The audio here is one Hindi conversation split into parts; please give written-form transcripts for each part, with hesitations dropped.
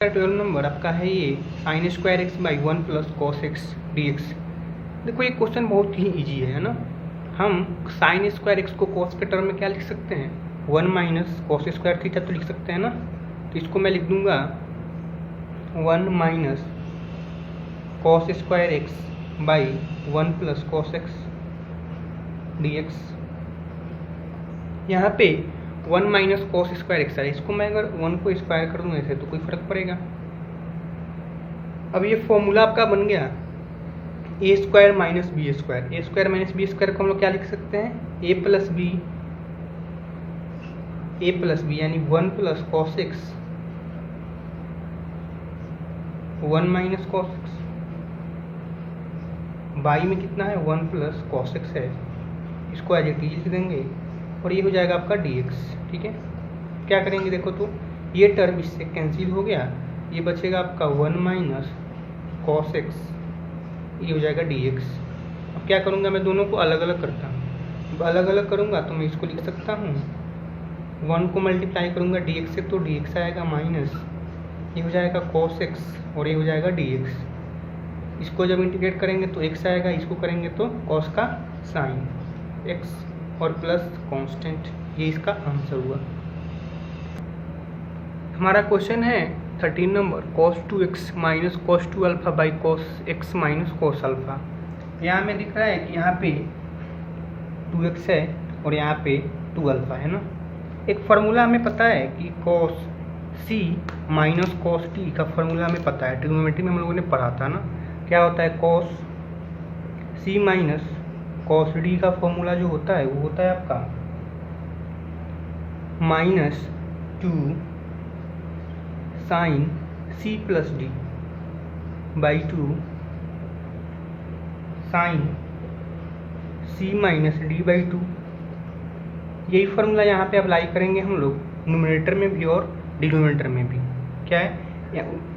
12 नंबर आपका है ये sign square x by 1 plus cos x D x. देखो ये क्वेश्चन बहुत ही इजी है ना। हम साइन स्क्वायर एक्स को कॉस के टर्म में क्या लिख सकते हैं, 1 माइनस कॉस स्क्वायर थीटा तो लिख सकते हैं ना। तो इसको मैं लिख दूंगा 1 minus cos square x by 1 plus cos x D x. यहाँ पे 1 माइनस कॉस स्क्वायर एक्स है, इसको मैं अगर 1 को स्क्वायर कर दूँ ऐसे तो कोई फर्क पड़ेगा। अब ये फॉर्मूला आपका बन गया ए स्क्वायर माइनस बी स्क्वायर। ए स्क्वायर माइनस बी स्क्वायर को हम लोग क्या लिख सकते हैं, ए प्लस बी यानी 1 plus cos x 1 minus cos x by में कितना है 1 प्लस कॉस एक्स है, इसको एज इट इज लिख देंगे और ये हो जाएगा आपका dx। ठीक है, क्या करेंगे देखो तो ये टर्म इससे कैंसिल हो गया, ये बचेगा आपका 1 माइनस कॉस एक्स, ये हो जाएगा dx। अब क्या करूँगा मैं दोनों को अलग अलग करता हूँ। अब अलग अलग करूँगा तो मैं इसको लिख सकता हूँ 1 को मल्टीप्लाई करूँगा dx से तो dx आएगा माइनस, ये हो जाएगा cos x और ये हो जाएगा dx। इसको जब इंटीग्रेट करेंगे तो x आएगा, इसको करेंगे तो cos का साइन x और प्लस कांस्टेंट, ये इसका आंसर हुआ। हमारा क्वेश्चन है 13 number cos 2x minus cos 2 alpha by cos x minus cos alpha. यहाँ में दिख रहा है कि यहाँ पे 2x है और यहाँ पे 2 अल्फा है ना। एक फार्मूला हमें पता है कि cos c minus cos t का फार्मूला हमें पता है, ट्रिग्नोमेट्री में हम लोगों ने पढ़ा था ना। क्या होता है cos c minus cos d का फॉर्मूला जो होता है वो होता है आपका minus 2 sine c plus D by 2 sine c minus D by 2। यही फॉर्मूला यहाँ पे अप्लाई करेंगे हम लोग न्यूमरेटर में भी और डिनोमिनेटर में भी। क्या है,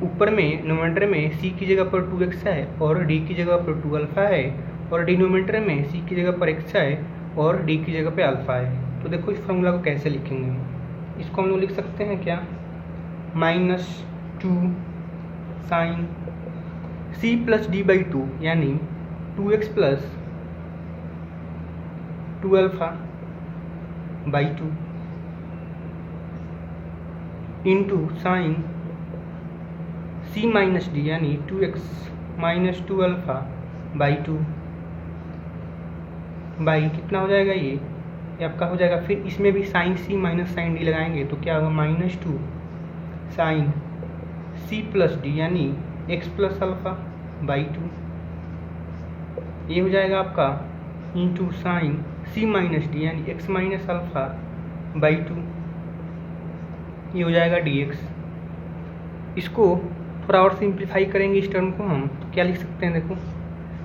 ऊपर में न्यूमरेटर में c की जगह पर 2x है और d की जगह पर 2 अल्फा है और डिनोमिनेटर में c की जगह पर x है और d की जगह पे अल्फा है। तो देखो इस फॉर्मूला को कैसे लिखेंगे, इसको हम लोग लिख सकते हैं क्या, minus 2 sine c plus D by 2 यानी 2x plus 2 alpha by 2 into sine c minus D यानी 2x minus 2 alpha by 2 by कितना हो जाएगा, ये आपका हो जाएगा। फिर इसमें भी sine c minus sine D लगाएंगे तो क्या होगा, minus 2 sine c plus D यानी x प्लस अल्फा बाई 2, ये हो जाएगा आपका into sine c minus D यानी x माइनस अल्फा बाई 2, ये हो जाएगा dx। इसको थोड़ा और सिंप्लीफाई करेंगे इस टर्म को हम, तो क्या लिख सकते हैं देखो,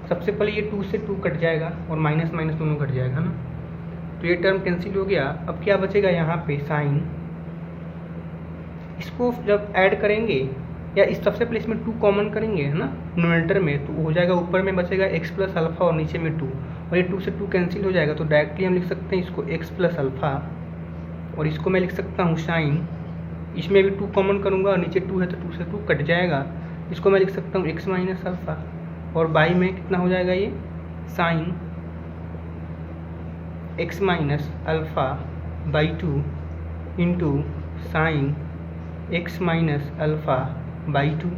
सबसे पहले ये 2 से 2 कट जाएगा और माइनस माइनस दोनों कट जाएगा ना, तो ये टर्म कैंसिल हो गया। अब क्या बचेगा यहाँ पे साइन, इसको जब ऐड करेंगे या इस सबसे पहले इसमें 2 कॉमन करेंगे है ना न्यूमरेटर में, तो हो जाएगा ऊपर में बचेगा x प्लस अल्फा और नीचे में 2 और ये 2 से 2 कैंसिल हो जाएगा। तो डायरेक्टली हम लिख सकते हैं इसको x प्लस अल्फा और इसको मैं लिख सकता हूँ साइन, इसमें भी 2 कॉमन करूँगा और नीचे 2 है तो 2 से 2 कट जाएगा, इसको मैं लिख सकता हूँ x माइनस अल्फा और बाई में कितना हो जाएगा ये sine x minus alpha by 2 into sine x minus alpha by 2।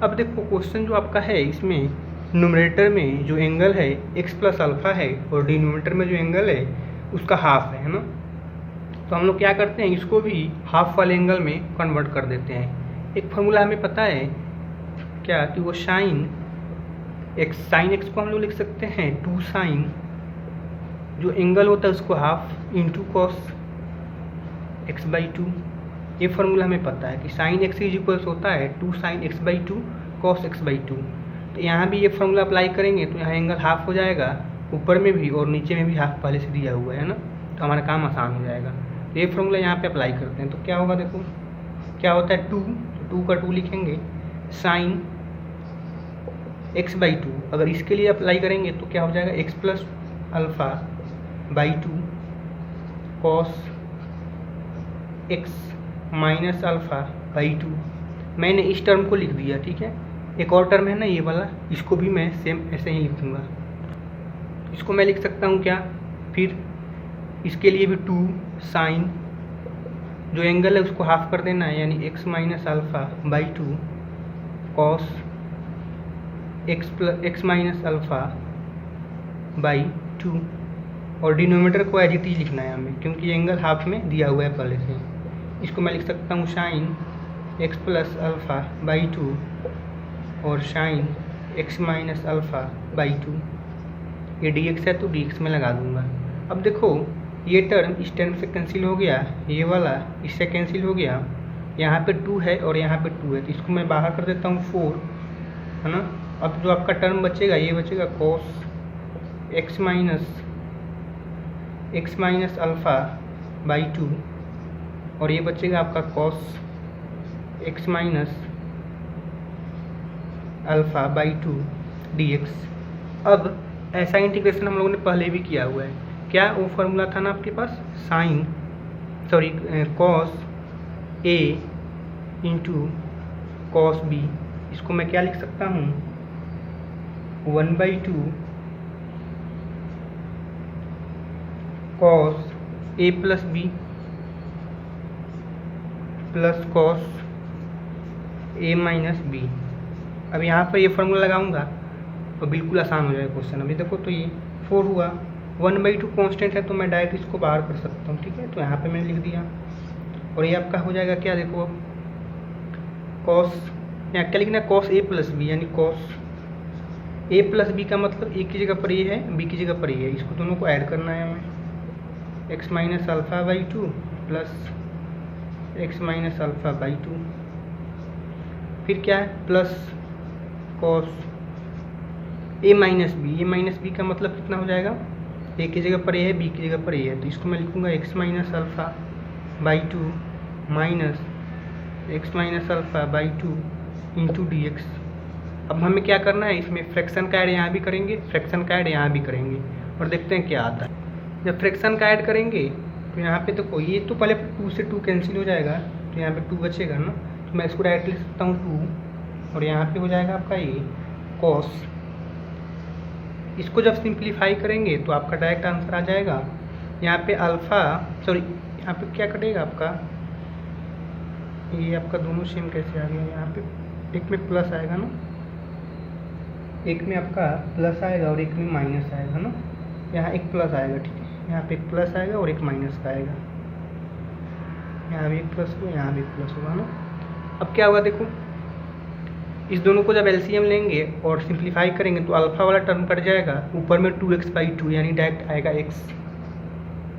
अब देखो क्वेश्चन जो आपका है इसमें न्यूमरेटर में जो एंगल है x प्लस अल्फा है और डिनोमिनेटर में जो एंगल है उसका हाफ है ना। तो हम लोग क्या करते हैं, इसको भी हाफ वाले एंगल में कन्वर्ट कर देते हैं। एक फार्मूला हमें पता है क्या कि वो साइन x को हम लोग लिख सकते हैं 2 साइन जो एंगल होता है उसको half into cos x by 2। ये फार्मूला हमें पता है कि साइन x इज इक्वल्स होता है 2 sine x by 2 cos x by 2। तो यहाँ भी ये फार्मूला अप्लाई करेंगे तो यहाँ एंगल हाफ हो जाएगा, ऊपर में भी और नीचे में भी हाफ पहले से दिया हुआ है ना, तो हमारा काम आसान हो जाएगा। तो ये फार्मूला यहाँ पे अप्लाई करते हैं तो क्या होगा देखो, क्या होता है 2, तो 2 का 2 लिखेंगे, साइन x बाई 2 अगर इसके लिए अप्लाई करेंगे तो क्या हो जाएगा x plus alpha by 2 cos x minus alpha by 2 मैंने इस टर्म को लिख दिया, ठीक है। एक और टर्म है ना ये वाला, इसको भी मैं सेम ऐसे ही लिख दूँगा। इसको मैं लिख सकता हूँ क्या, फिर इसके लिए भी 2 साइन, जो एंगल है उसको हाफ कर देना है, यानी x minus alpha by 2 cos x minus alpha by 2, और डिनोमीटर को एज इट इज लिखना है हमें, क्योंकि एंगल हाफ में दिया हुआ है पहले से। इसको मैं लिख सकता हूँ sine x plus alpha by 2 और sine x minus alpha by 2। ये dx है तो dx में लगा दूंगा। अब देखो ये टर्म इस टर्म से कैंसिल हो गया, ये वाला इससे कैंसिल हो गया, यहाँ पे 2 है और यहाँ पे 2 है, तो इसको मैं बाहर कर देता हूँ 4, है ना। अब जो आपका टर्म बचेगा ये बचेगा cos x minus alpha by 2, और ये बचेगा आपका cos x minus alpha by 2 dx। अब ऐसा इंटीग्रेशन हम लोगों ने पहले भी किया हुआ है। क्या वो फॉर्मूला था ना आपके पास, cos a into cos b। इसको मैं क्या लिख सकता हूँ, 1/2 कॉस a प्लस b प्लस कॉस a माइनस b। अब यहाँ पर ये फॉर्मूला लगाऊंगा तो बिल्कुल आसान हो जाएगा क्वेश्चन। अभी देखो तो ये 4 हुआ, 1/2 कांस्टेंट है तो मैं डायरेक्ट इसको बाहर कर सकता हूँ, ठीक है। तो यहाँ पे मैंने लिख दिया, और ये आपका हो जाएगा क्या, देखो अब कॉस, यहाँ क्या लिखना है, कॉस a प्लस बी, यानी कॉस a प्लस बी का मतलब a की जगह पर ये है, b की जगह पर ये है, इसको दोनों को ऐड करना है हमें। x minus alpha by 2 plus x minus alpha by 2, फिर क्या है plus cos a minus B का मतलब कितना हो जाएगा, a की जगह पर a है, b की जगह पर a है, तो इसको मैं लिखूँगा x minus alpha by 2 minus x minus alpha by 2 into dx। अब हमें क्या करना है, इसमें फ्रैक्शन का ऐड यहाँ भी करेंगे, फ्रैक्शन का ऐड यहाँ भी करेंगे, और देखते हैं क्या आता है। जब फ्रैक्शन का ऐड करेंगे तो यहाँ पे तो ये तो पहले 2 से 2 कैंसिल हो जाएगा, तो यहाँ पे 2 बचेगा ना, तो मैं इसको डायरेक्ट लिख सकता हूँ 2, और यहाँ पे हो जाएगा आपका ये कॉस। इसको जब सिंप्लीफाई करेंगे तो आपका डायरेक्ट आंसर आ जाएगा। यहाँ पे यहाँ पे क्या कटेगा आपका, ये आपका दोनों सेम कैसे आ गया, यहाँ पे एक में प्लस आएगा ना, एक में आपका प्लस आएगा और एक में माइनस आएगा ना। यहाँ एक प्लस आएगा, ठीक है, यहाँ पे एक प्लस आएगा और एक माइनस का आएगा, यहाँ भी एक प्लस होगा, यहाँ भी एक प्लस होगा ना। अब क्या होगा देखो, इस दोनों को जब एलसीएम लेंगे और सिंप्लीफाई करेंगे तो अल्फ़ा वाला टर्म कट जाएगा, ऊपर में 2x/2 यानी डायरेक्ट आएगा x,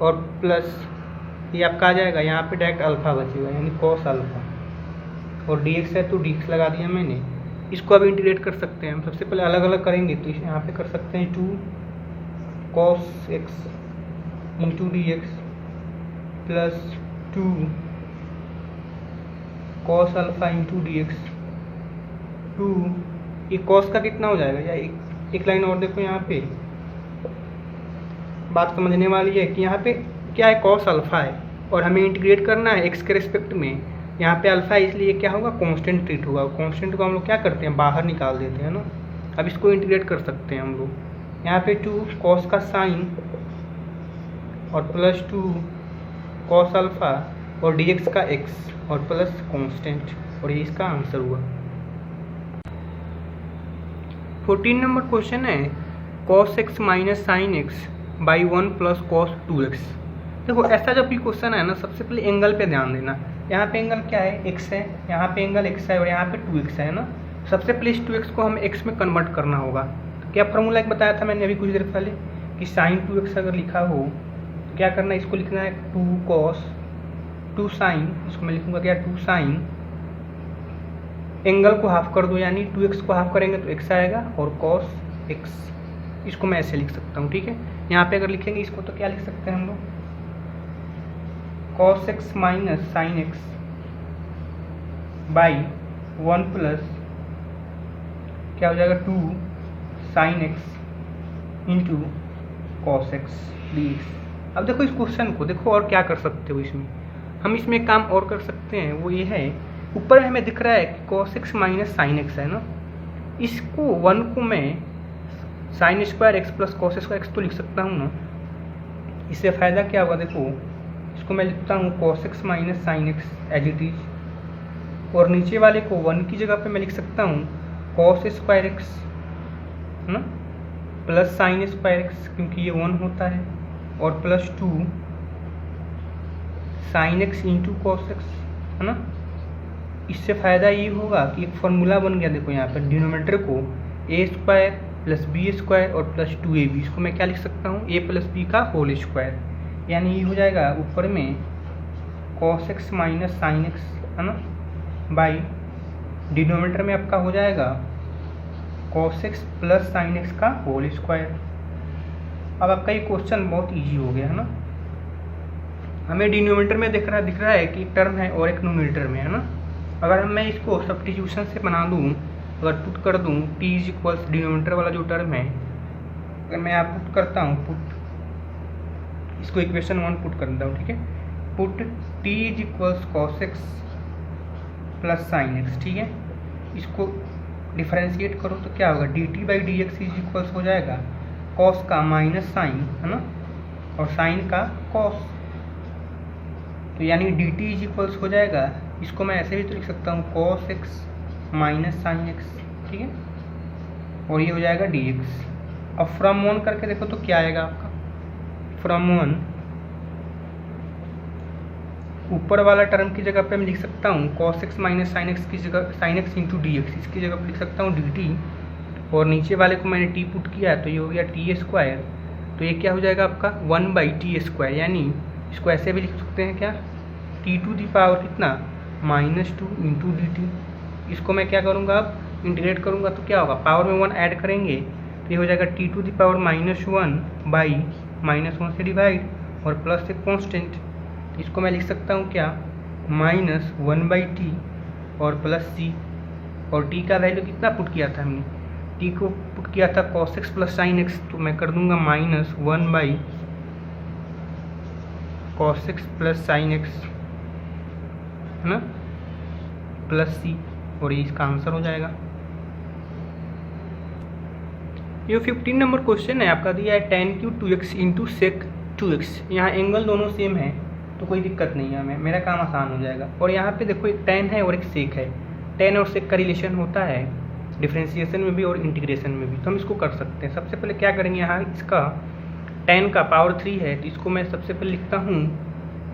और प्लस ये आपका आ जाएगा, यहाँ पे डायरेक्ट अल्फ़ा बचेगा यानी कॉस अल्फ़ा, और dx है तो dx लगा दिया मैंने। इसको अब इंटीग्रेट कर सकते हैं हम, सबसे पहले अलग अलग करेंगे तो यहाँ पे कर सकते हैं 2 cos x into dx plus 2 cos alpha into dx। 2 ये cos का कितना हो जाएगा, या एक लाइन और देखो, यहाँ पे बात समझने वाली है कि यहाँ पे क्या है, cos अल्फ़ा है और हमें इंटीग्रेट करना है x के रिस्पेक्ट में। यहाँ पे अल्फ़ा है इसलिए क्या होगा, कांस्टेंट ट्रीट होगा, कांस्टेंट को हम लोग क्या करते हैं, बाहर निकाल देते हैं ना। अब इसको इंटीग्रेट कर सकते हैं हम लोग, यहाँ पे 2 cos का साइन और प्लस 2 cos अल्फ़ा और dx का x और प्लस कांस्टेंट, और ये इसका आंसर हुआ। 14 नंबर क्वेश्चन है cos x minus sine x by 1 plus cos 2x। देखो ऐसा जब भी क्वेश्चन है ना, सबसे पहले एंगल पे ध्यान देना। यहाँ पे एंगल क्या है, x है, यहाँ पे एंगल x है और यहाँ पे 2x है ना। सबसे पहले इस 2x को हमें x में कन्वर्ट करना होगा। तो क्या फॉर्मूला एक बताया था मैंने अभी कुछ देर पहले कि साइन 2x अगर लिखा हो तो क्या करना है, इसको लिखना है 2 cos 2 साइन, इसको मैं लिखूँगा क्या 2 साइन, एंगल को हाफ कर दो यानी 2x को हाफ करेंगे तो x आएगा और cos x, इसको मैं ऐसे लिख सकता हूँ, ठीक है। यहाँ पे अगर लिखेंगे इसको तो क्या लिख सकते हैं हम लोग, cos x minus sine x by 1 plus क्या हो जाएगा 2 sine x into cos x dx। अब देखो इस क्वेश्चन को देखो और क्या कर सकते हो, इसमें हम इसमें काम और कर सकते हैं, वो ये है ऊपर में हमें दिख रहा है कि cos x minus sine x है ना, इसको 1 को मैं sign square x plus cos square x तो लिख सकता हूँ ना। इससे फ़ायदा क्या होगा, देखो इसको मैं लिखता हूँ cos x minus sine X as it is, और नीचे वाले को 1 की जगह पे मैं लिख सकता हूँ cos स्क्वायर एक्स है ना प्लस साइन स्क्वायर एक्स, क्योंकि ये 1 होता है, और plus 2 sine x into cos x है ना। इससे फ़ायदा ये होगा कि एक फार्मूला बन गया, देखो यहाँ पर डिनोमिनेटर को ए स्क्वायर प्लस बी स्क्वायर और प्लस 2ab, इसको मैं क्या लिख सकता हूँ a प्लस बी का होल स्क्वायर, यानी ये हो जाएगा ऊपर में cos x minus sine x है ना बाई डिनोमिनेटर में आपका हो जाएगा cos x plus sine x का होल स्क्वायर। अब आपका ये क्वेश्चन बहुत इजी हो गया है ना। हमें डिनोमिनेटर में दिख रहा है कि एक टर्म है और एक न्यूमरेटर में है ना। अगर मैं इसको सब्स्टिट्यूशन से बना दूँ, अगर पुट कर दूँ t इज इक्वल्स डिनोमिनेटर वाला जो टर्म है, अगर मैं यहाँ पुट करता हूँ, पुट इसको इक्वेशन 1 पुट कर देता हूँ, ठीक है। Put t is equals cos x plus sine x, ठीक है। इसको डिफरेंशिएट करो तो क्या होगा, dt by d x is equals हो जाएगा कॉस का माइनस साइन है ना, और साइन का कॉस, तो यानी dt इज इक्वल्स हो जाएगा, इसको मैं ऐसे भी तो लिख सकता हूँ cos x minus sine x, ठीक है, और ये हो जाएगा dx। अब फ्रॉम 1 करके देखो तो क्या आएगा आपका, फ्रॉम 1 ऊपर वाला टर्म की जगह पे मैं लिख सकता हूँ cos x minus sine x की जगह sine x into D X, इसकी जगह पे लिख सकता हूँ dt, और नीचे वाले को मैंने t पुट किया है तो ये हो गया t स्क्वायर, तो ये क्या हो जाएगा आपका 1 बाई टी स्क्वायर, यानी इसको ऐसे भी लिख सकते हैं क्या, t टू दी पावर कितना -2 इंटू डी टी। इसको मैं क्या करूँगा, अब इंटीग्रेट करूँगा तो क्या होगा, पावर में 1 ऐड करेंगे तो ये हो जाएगा t to the power -1 by -1 से डिवाइड और प्लस एक कॉन्स्टेंट, इसको मैं लिख सकता हूँ क्या, -1 बाई टी और प्लस c, और t का वैल्यू कितना पुट किया था हमने, t को पुट किया था cos x plus sine x, तो मैं कर दूंगा -1 by cos x plus sine x है ना प्लस c, और ये इसका आंसर हो जाएगा। ये 15 नंबर क्वेश्चन है आपका, दिया है tan Q 2x into sec 2x। यहाँ एंगल दोनों सेम है तो कोई दिक्कत नहीं है, हमें मेरा काम आसान हो जाएगा। और यहाँ पे देखो एक tan है और एक सेक है, tan और सेक का रिलेशन होता है डिफ्रेंशिएशन में भी और इंटीग्रेशन में भी, तो हम इसको कर सकते हैं। सबसे पहले क्या करेंगे, यहाँ इसका tan का पावर 3 है तो इसको मैं सबसे पहले लिखता हूँ,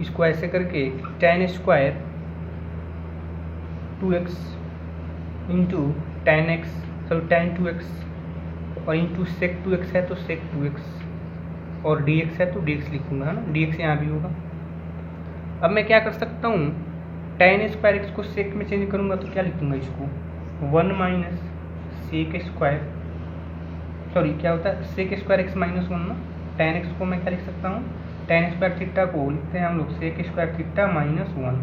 इसको ऐसे करके tan square 2x into tan x, sorry tan 2x, और इंटू सेक 2x है तो सेक 2x, और dx है तो dx लिखूंगा है ना, dx यहाँ भी होगा। अब मैं क्या कर सकता हूँ, tan स्क्वायर x को सेक में चेंज करूँगा तो क्या लिखूंगा, इसको 1 माइनस सेक स्क्वायर, सॉरी क्या होता है सेक स्क्वायर x माइनस 1 ना, tan x को मैं क्या लिख सकता हूँ, tan स्क्वायर थीटा को लिखते हैं हम लोग sec square theta minus 1,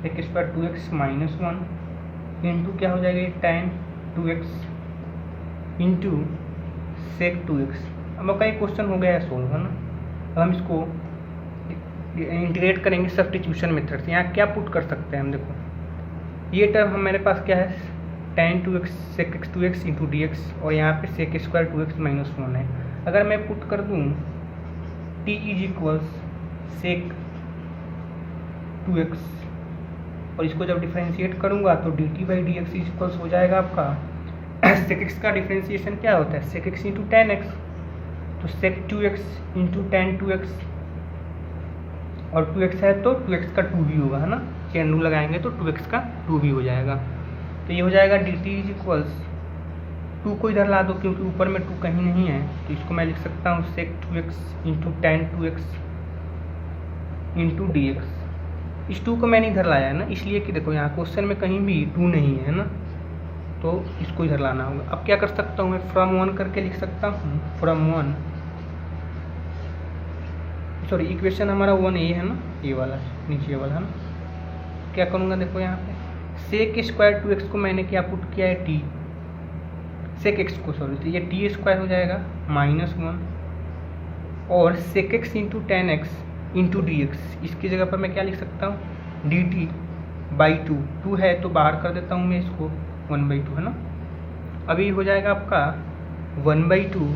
sec square 2x minus 1 into क्या हो जाएगा tan 2x into sec 2x। अब आपका ये क्वेश्चन हो गया है सोल्व है ना। अब हम इसको इंटीग्रेट करेंगे सब्स्टिट्यूशन मेथड से। यहाँ क्या पुट कर सकते हैं हम, देखो ये टर्म हमारे पास क्या है tan 2x सेक x 2x into D x, और यहाँ पे सेक स्क्वायर 2x माइनस 1 है। अगर मैं पुट कर दूँ t is equals sec 2x, और इसको जब डिफरेंशिएट करूँगा तो dt by d x equals हो जाएगा आपका सेक x का डिफरेंशिएशन क्या होता है, सेक x इंटू tan x, तो सेक 2x इंटू tan 2x, और 2x है तो 2x का 2 भी होगा है ना, चेन रूल लगाएंगे तो 2x का 2 भी हो जाएगा। तो ये हो जाएगा dt इज इक्वल्स 2 को इधर ला दो क्योंकि ऊपर में 2 कहीं नहीं है, तो इसको मैं लिख सकता हूँ सेक 2x into tan 2x into D x. इस 2 को मैंने इधर लाया है ना, इसलिए कि देखो यहाँ क्वेश्चन में कहीं भी 2 नहीं है ना, तो इसको इधर लाना होगा। अब क्या कर सकता हूँ मैं, फ्रॉम 1 करके लिख सकता हूँ, फ्रॉम 1, सॉरी इक्वेशन हमारा 1a है ना, ये वाला नीचे वाला है ना। क्या करूँगा देखो यहाँ पे सेक स्क्वायर 2x को मैंने क्या पुट किया है t, सेक x को सॉरी, तो ये t स्क्वायर हो जाएगा -1, और सेक x into tan x into D X, इसकी जगह पर मैं क्या लिख सकता हूँ dt बाई टू, टू है तो बाहर कर देता हूँ मैं इसको, 1/2 है ना। अभी हो जाएगा आपका 1/2,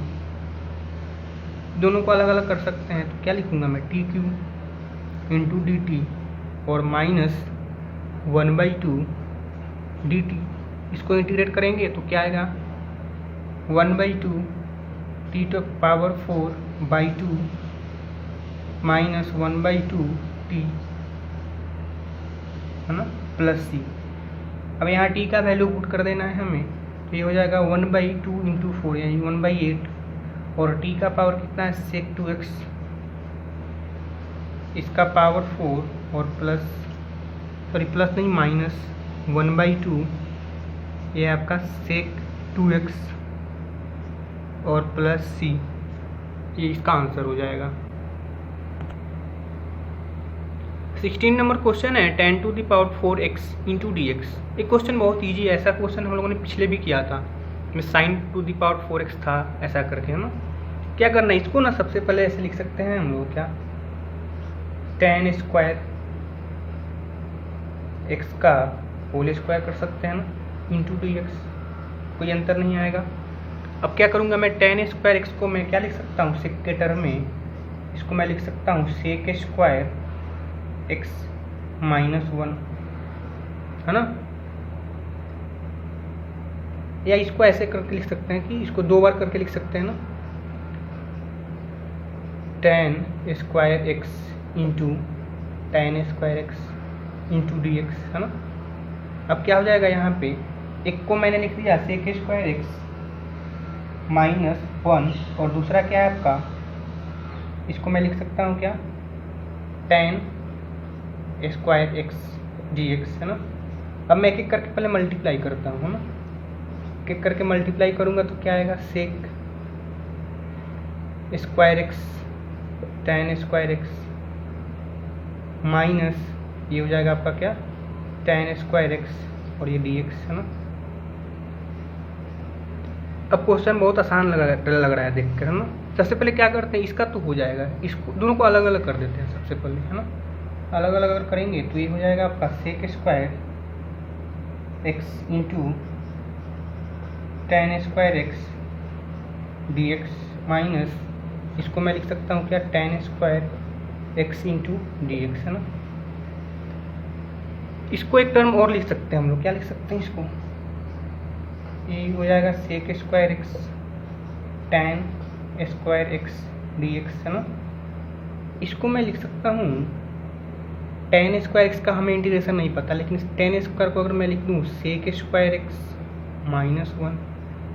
दोनों को अलग अलग कर सकते हैं तो क्या लिखूँगा मैं, T cube into D T और माइनस 1/2 डी टी। इसको इंटीग्रेट करेंगे तो क्या आएगा, 1/2 T to power 4/2 minus 1/2 T, है ना, प्लस सी। अब यहाँ टी का वैल्यू पुट कर देना है हमें, तो ये हो जाएगा 1/2 इंटू 4 यानी 1/8 और टी का पावर कितना है sec 2x, इसका पावर 4 और प्लस नहीं माइनस 1/2, ये आपका sec 2x और प्लस सी, ये इसका आंसर हो जाएगा। 16 नंबर क्वेश्चन है 10 to the power 4x into D X. ये क्वेश्चन बहुत ईजी है, ऐसा क्वेश्चन हम लोगों ने पिछले भी किया था, में sign to the power 4x था ऐसा करके, है ना। क्या करना है इसको ना, सबसे पहले ऐसे लिख सकते हैं हम लोग, क्या 10 स्क्वायर x का होल स्क्वायर कर सकते हैं ना, इंटू डी एक्स, कोई अंतर नहीं आएगा। अब क्या करूँगा मैं, 10 स्क्वायर x को मैं क्या लिख सकता हूँ सेक के टर्म में, इसको मैं लिख सकता हूँ सेक स्क्वायर x माइनस 1, है ना। या इसको ऐसे करके लिख सकते हैं कि इसको 2 बार करके लिख सकते हैं ना, 10 square x into 10 square x into D x, है ना। अब क्या हो जाएगा यहाँ पे, एक को मैंने लिख दिया सेक स्क्वायर x माइनस 1 और दूसरा क्या है आपका, इसको मैं लिख सकता हूँ क्या 10 स्क्वायर x डी एक्स, है ना। अब मैं एक एक करके पहले मल्टीप्लाई करता हूँ, है ना। एक एक करके मल्टीप्लाई करूँगा तो क्या आएगा, sec square x 10 square x minus ये हो जाएगा आपका क्या 10 स्क्वायर x और ये dx, है ना। अब क्वेश्चन बहुत आसान लग रहा है देख कर, है ना। सबसे पहले क्या करते हैं, इसका तो हो जाएगा, इसको दोनों को अलग अलग कर देते हैं सबसे पहले, है ना। अलग अलग अगर करेंगे तो ये हो जाएगा आपका sec square x into 10 square x D x minus इसको मैं लिख सकता हूँ क्या 10 square x into D x, है ना। इसको एक टर्म और लिख सकते हैं हम लोग, क्या लिख सकते हैं इसको, ये हो जाएगा sec square x 10 square x D x, है ना। इसको मैं लिख सकता हूँ 10 स्क्वायर x का हमें इंटीग्रेशन नहीं पता, लेकिन 10 स्क्वायर को अगर मैं लिख दूँ सेक स्क्वायर x माइनस 1,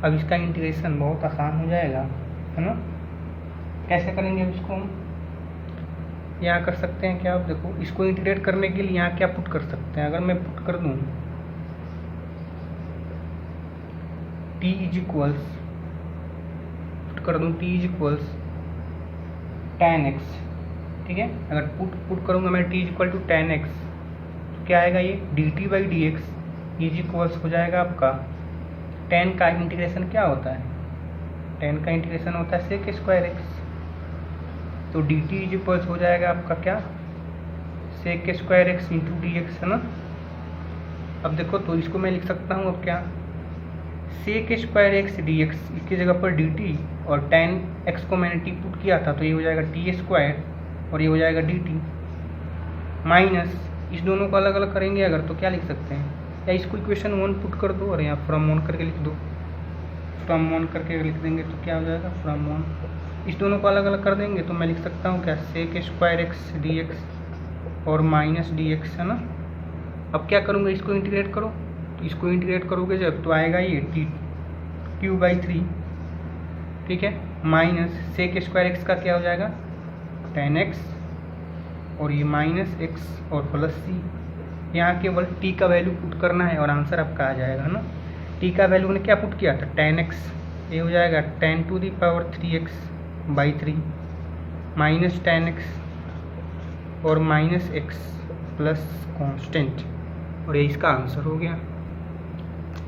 अब इसका इंटीग्रेशन बहुत आसान हो जाएगा, है ना। कैसे करेंगे अब इसको हम, यहाँ कर सकते हैं क्या, आप देखो इसको इंटीग्रेट करने के लिए यहाँ क्या पुट कर सकते हैं, अगर मैं पुट कर दूँ t इज इक्वल्स, पुट कर दूँ t इज इक्वल्स 10x, ठीक है। अगर पुट करूँगा मैं t is equal to 10x तो क्या आएगा, ये dt by d x is equals हो जाएगा आपका 10 का इंटीग्रेशन क्या होता है, 10 का इंटीग्रेशन होता है सेक स्क्वायर x, तो डी टी इज इक्वल्स हो जाएगा आपका क्या sec square x into D x, है ना। अब देखो तो इसको मैं लिख सकता हूँ अब क्या sec square x D X, इसकी जगह पर डी टी और 10x को मैंने t पुट किया था तो ये हो जाएगा टी स्क्वायर और ये हो जाएगा डी टी माइनस, इस दोनों को अलग अलग करेंगे अगर तो क्या लिख सकते हैं, या इसको इक्वेशन 1 पुट कर दो और यहाँ फ्रॉम 1 करके लिख दो, फ्रॉम 1 करके लिख देंगे तो क्या हो जाएगा फ्रॉम 1, इस दोनों को अलग अलग कर देंगे तो मैं लिख सकता हूँ क्या sec square x D x और माइनस डी एक्स, है ना। अब क्या करूँगा, इसको इंटीग्रेट करो, तो इसको इंटीग्रेट करोगे जब तो आएगा ये टी क्यू बाई 3, ठीक है, माइनस सेक स्क्वायर x का क्या हो जाएगा 10x और ये माइनस x और प्लस सी, यहाँ केवल t का वैल्यू पुट करना है और आंसर आपका आ जाएगा, है ना। t का वैल्यू ने क्या पुट किया था 10x, ये हो जाएगा 10 to the power 3x by 3 minus 10x और माइनस x प्लस कॉन्स्टेंट, और ये इसका आंसर हो गया।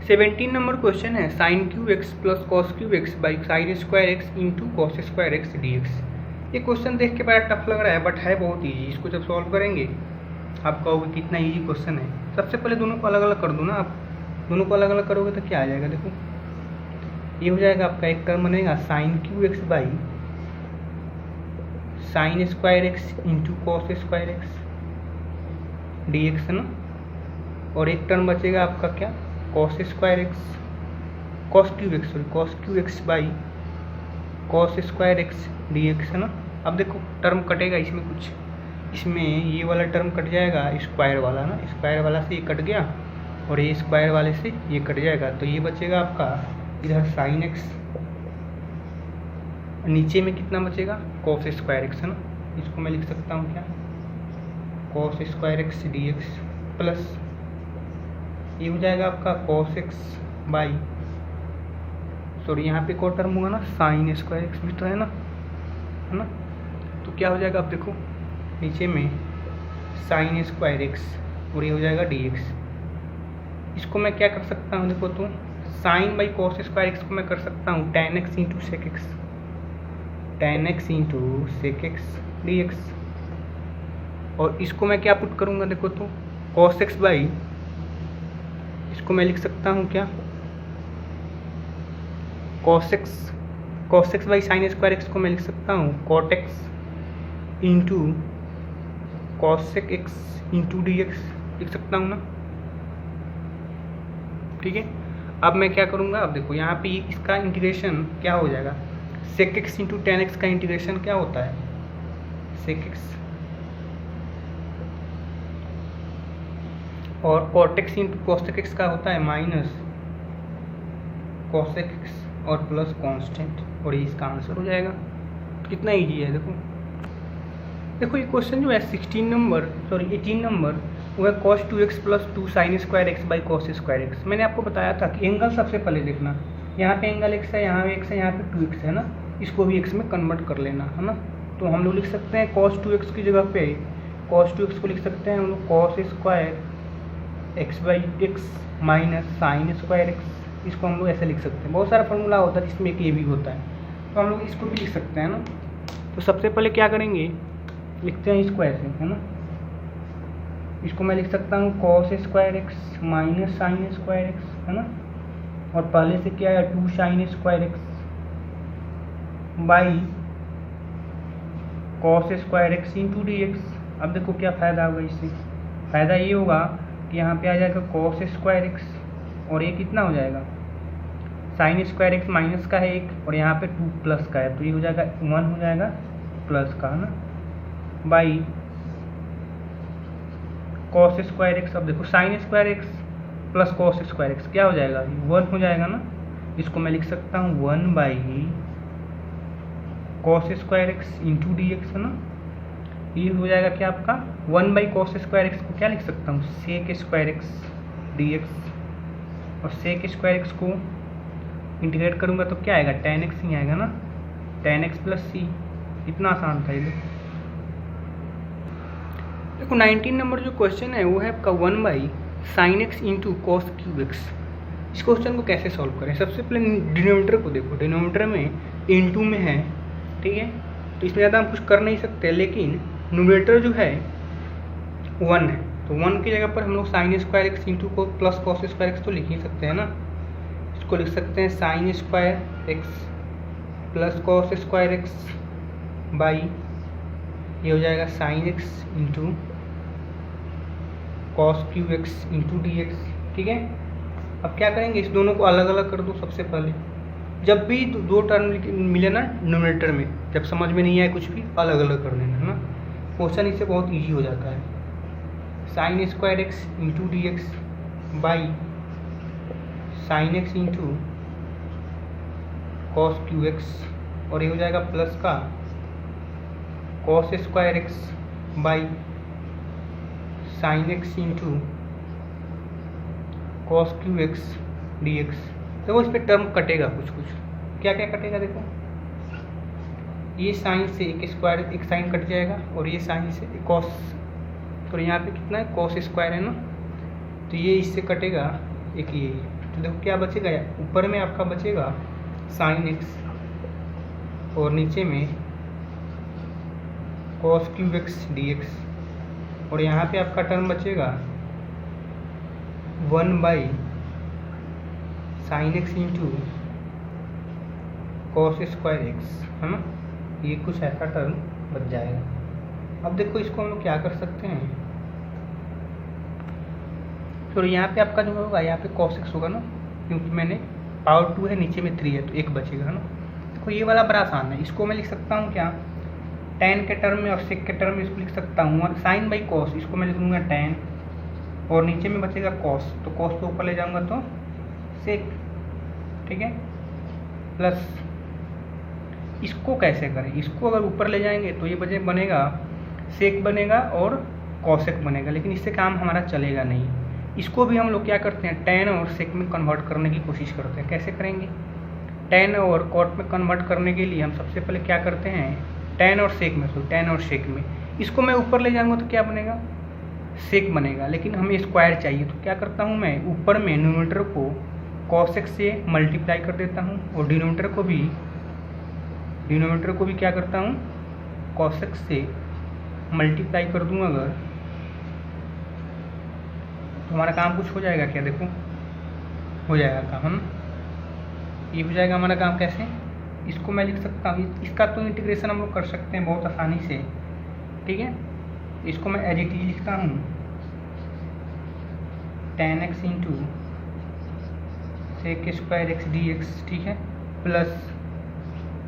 17 नंबर क्वेश्चन है sine cube x plus cos cube x by sine square X into cos square x D X. ये क्वेश्चन देख के बड़ा टफ लग रहा है बट है बहुत ईजी। इसको जब सॉल्व करेंगे आप कहोगे कितना ईजी क्वेश्चन है। सबसे पहले दोनों को अलग अलग कर दो ना, आप दोनों को अलग अलग करोगे तो क्या आ जाएगा, देखो ये हो जाएगा आपका, एक टर्म बनेगा sine cube X by sine square X into cos square x D x है ना, और एक टर्म बचेगा आपका क्या, cos square X cos cube X by cos square x D x है ना। अब देखो टर्म कटेगा इसमें कुछ, इसमें ये वाला टर्म कट जाएगा स्क्वायर वाला ना, स्क्वायर वाला से ये कट गया और ये स्क्वायर वाले से ये कट जाएगा, तो ये बचेगा आपका इधर साइन एक्स, नीचे में कितना बचेगा कॉस स्क्वायर एक्स है ना, इसको मैं लिख सकता हूँ क्या, cos square x D x plus ये हो जाएगा आपका कॉस एक्स बाई, सॉरी यहाँ पे कोई टर्म होगा ना साइन स्क्वायर एक्स भी तो है ना, तो क्या हो जाएगा, अब देखो नीचे में साइन स्क्वायर एक्स और ये हो जाएगा डी एक्स। इसको मैं क्या कर सकता हूँ, देखो तो sine by cos square x को मैं कर सकता हूँ tan x into sec x, tan x into sec x D x, और इसको मैं क्या पुट करूँगा, देखो तो cos x बाई, इसको मैं लिख सकता हूँ क्या, cos x by sine square x को मैं लिख सकता हूँ cot x into cos x into D x लिख सकता हूँ ना, ठीक है। अब मैं क्या करूँगा, अब देखो यहाँ पे इसका इंटीग्रेशन क्या हो जाएगा, sec x into tan x का इंटीग्रेशन क्या होता है, सेक एक्स, और cot x into cosec x का होता है माइनस कॉसेक एक्स और प्लस कांस्टेंट, और ये इसका आंसर हो जाएगा। कितना ईजी है देखो ये क्वेश्चन जो है 18 नंबर वो है cos 2x plus 2 sign square x by cos square x. मैंने आपको बताया था कि एंगल सबसे पहले देखना, यहाँ पे एंगल x है, यहाँ पे x है, यहाँ पे 2x है ना, इसको भी x में कन्वर्ट कर लेना है ना। तो हम लोग लिख सकते हैं cos 2x की जगह पे cos 2x को लिख सकते हैं हम लोग cos square x by x minus sign square x, इसको हम लोग ऐसे लिख सकते हैं। बहुत सारा फॉर्मूला होता है जिसमें एक ये भी होता है, तो हम लोग इसको भी लिख सकते हैं ना। तो सबसे पहले क्या करेंगे, लिखते हैं इसको ऐसे है ना, इसको मैं लिख सकता हूँ cos square x minus sign square x है ना, और पहले से क्या है 2 sign square x by cos square X into D x. अब देखो क्या फ़ायदा होगा इससे, फ़ायदा ये होगा कि यहाँ पे आ जाएगा cos स्क्वायर एक्स और ये कितना हो जाएगा साइन स्क्वायर एक्स माइनस का है एक, और यहाँ पे 2 प्लस का है, तो ये हो जाएगा 1 हो जाएगा प्लस का है ना, बाई cos स्क्वायर एक्स। अब देखो sign square x plus cos square x क्या हो जाएगा 1 हो जाएगा ना, इसको मैं लिख सकता हूँ 1 by cos square X into D x है ना, ये हो जाएगा क्या आपका 1 बाई cos स्क्वायर एक्स को क्या लिख सकता हूँ sec square x D x, और सेक स्क्वायर एक्स को इंटीग्रेट करूँगा तो क्या आएगा tan x ही आएगा ना, tan x प्लस सी। इतना आसान था ये। देखो 19 नंबर जो क्वेश्चन है वो है आपका 1 by sine x into cos cube x. इस क्वेश्चन को कैसे सॉल्व करें, सबसे पहले डिनोमिनेटर को देखो, डिनोमिनेटर में इनटू में है, ठीक है, तो इसमें ज़्यादा हम कुछ कर नहीं सकते, लेकिन न्यूमरेटर जो है 1 है, तो 1 की जगह पर हम लोग साइन स्क्वायर एक्स इंटू को प्लस कॉस स्क्वायर एक्स तो लिख ही सकते हैं ना। इसको लिख सकते हैं sign square x plus cos square x by ये हो जाएगा sine x into cos cube x into D x, ठीक है। अब क्या करेंगे, इस दोनों को अलग अलग कर दो। सबसे पहले जब भी दो टर्म मिले ना न्यूमरेटर में, जब समझ में नहीं आए कुछ भी अलग अलग कर देना है ना, क्वेश्चन इससे बहुत इजी हो जाता है। Sign square X into D x by sine x into cos cube x, और ये हो जाएगा प्लस का cos square x by sine x into cos cube x D x. देखो इस पर टर्म कटेगा कुछ कुछ, क्या क्या कटेगा देखो, ये साइन से एक स्क्वायर एक साइन कट जाएगा, और ये साइन से कॉस, तो यहाँ पे कितना है कॉस स्क्वायर है ना, तो ये इससे कटेगा एक ये, तो देखो क्या बचेगा, ऊपर में आपका बचेगा साइन एक्स और नीचे में cos cube x D x, और यहाँ पे आपका टर्म बचेगा 1/sin x into cos square x, है ना। ये कुछ ऐसा टर्म बच जाएगा। अब देखो इसको हम लोग क्या कर सकते हैं, तो यहाँ पे आपका जो होगा यहाँ पे cos x होगा ना, क्योंकि मैंने पावर 2 है, नीचे में 3 है, तो 1 बचेगा, है ना। देखो ये वाला बड़ा आसान है, इसको मैं लिख सकता हूँ क्या, tan के टर्म में और sec के टर्म में इसको लिख सकता हूँ, और sin बाई cos इसको मैं लिख दूँगा tan, और नीचे में बचेगा cos, तो cos को ऊपर ले जाऊँगा तो sec, ठीक है। प्लस इसको कैसे करें, इसको अगर ऊपर ले जाएंगे तो ये बनेगा sec बनेगा और cosec बनेगा, लेकिन इससे काम हमारा चलेगा नहीं। इसको भी हम लोग क्या करते हैं, tan और sec में कन्वर्ट करने की कोशिश करते हैं। कैसे करेंगे, tan और cot में कन्वर्ट करने के लिए हम सबसे पहले क्या करते हैं, tan और sec में इसको मैं ऊपर ले जाऊंगा तो क्या बनेगा, sec बनेगा, लेकिन हमें स्क्वायर चाहिए, तो क्या करता हूँ मैं, ऊपर में न्यूमरेटर को cos x से मल्टीप्लाई कर देता हूँ, और डिनोमिनेटर को भी क्या करता हूँ, cos x से मल्टीप्लाई कर दूँ अगर, तो हमारा काम कुछ हो जाएगा क्या, देखो हो जाएगा काम, है ना। ये हो जाएगा हमारा काम। कैसे, इसको मैं लिख सकता हूँ, इसका तो इंटीग्रेशन हम लोग कर सकते हैं बहुत आसानी से, ठीक है। इसको मैं एज इट इज लिखता हूँ, tan x into sec square x D x, ठीक है। प्लस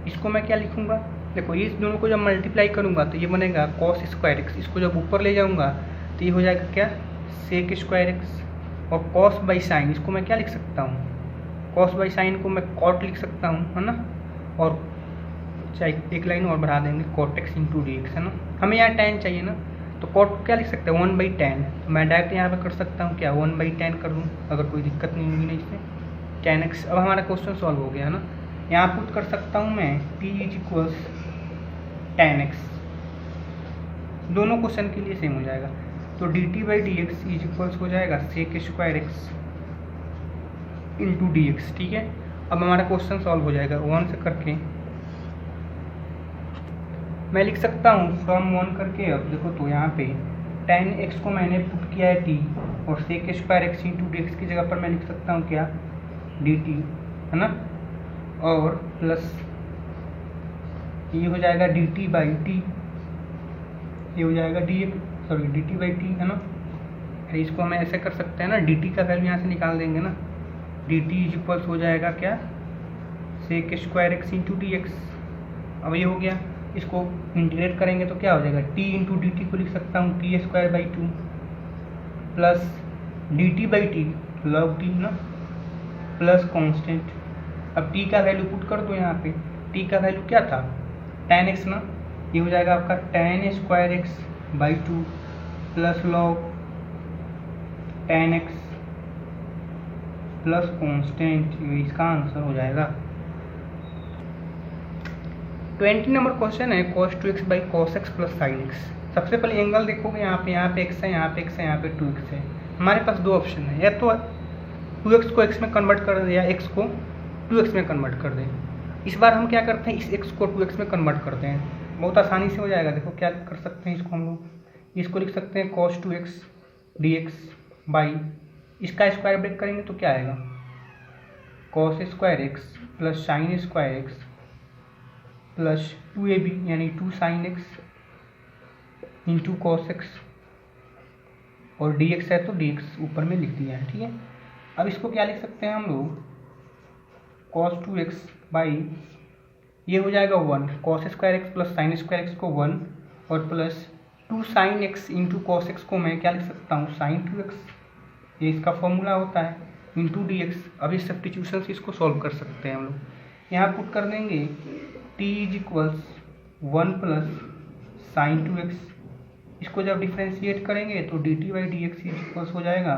इसको मैं क्या लिखूँगा, देखो ये दोनों को जब मल्टीप्लाई करूँगा तो ये बनेगा cos स्क्वायर एक्स, इसको जब ऊपर ले जाऊँगा तो ये हो जाएगा क्या, sec स्क्वायर एक्स, और cos बाई साइन इसको मैं क्या लिख सकता हूँ, cos बाई साइन को मैं cot लिख सकता हूँ, है ना। और चाहे एक लाइन और बढ़ा देंगे, cot x into D x, है ना। हमें यहाँ tan चाहिए ना, तो cot को क्या लिख सकते हैं, 1/tan, तो मैं डायरेक्ट यहाँ पे कर सकता हूँ क्या, 1/tan कर दूँ, अगर कोई दिक्कत नहीं होगी ना इससे, tan x। अब हमारा क्वेश्चन सॉल्व हो गया, है ना। यहाँ पुट कर सकता हूँ मैं t is equals tan x, दोनों क्वेश्चन के लिए सेम हो जाएगा, तो dt by d x is equals हो जाएगा sec square X into D x, ठीक है। अब हमारा क्वेश्चन सॉल्व हो जाएगा, 1 से करके मैं लिख सकता हूँ फ्रॉम 1 करके। अब देखो तो यहाँ पे tan x को मैंने पुट किया है t, और sec square X into D x की जगह पर मैं लिख सकता हूँ क्या, dt, है ना। और प्लस ये हो जाएगा dt बाई टी, ये हो जाएगा dt बाई टी, है ना। इसको हम ऐसे कर सकते हैं ना, dt का वैल्यू यहाँ से निकाल देंगे ना, dt इज इक्वल्स हो जाएगा क्या, sec square X into D x. अब ये हो गया, इसको इंटीग्रेट करेंगे तो क्या हो जाएगा, t इंटू डी टी को लिख सकता हूँ t square by 2 plus dt by T log T ना, प्लस कांस्टेंट। अब t का वैल्यू पुट कर दो यहाँ पे, t का वैल्यू क्या था, tan x ना, ये हो जाएगा आपका tan square x by 2 plus log tan x plus constant, इसका आंसर हो जाएगा। 20 नंबर क्वेश्चन है cos 2x by cos x plus sin x। सबसे पहले एंगल देखोगे, यहाँ पे x है, यहाँ पे x है, यहाँ पे 2x है। हमारे पास दो ऑप्शन है, या तो 2x को x में कन्वर्ट कर दे या x को 2x में कन्वर्ट कर दे। इस बार हम क्या करते हैं, इस x को 2x में कन्वर्ट करते हैं, बहुत आसानी से हो जाएगा। देखो क्या कर सकते हैं, इसको हम लोग इसको लिख सकते हैं cos 2x dx बाई, इसका स्क्वायर ब्रेक करेंगे तो क्या आएगा, cos square x plus sign square x plus 2ab यानी 2 sin x into cos x, और dx है तो dx ऊपर में लिख दिया है, ठीक है। अब इसको क्या लिख सकते हैं हम लोग, cos 2x बाई, ये हो जाएगा 1, cos square x plus sign square x को 1, और plus 2 sin x into cos x को मैं क्या लिख सकता हूँ, sin 2x, ये इसका फॉर्मूला होता है, इंटू dx। अब इस सब्स्टिट्यूशन से इसको सॉल्व कर सकते हैं हम लोग, यहाँ पुट कर देंगे t is equals 1 plus sign 2x, इसको जब डिफ्रेंशिएट करेंगे तो dt by d x is equals हो जाएगा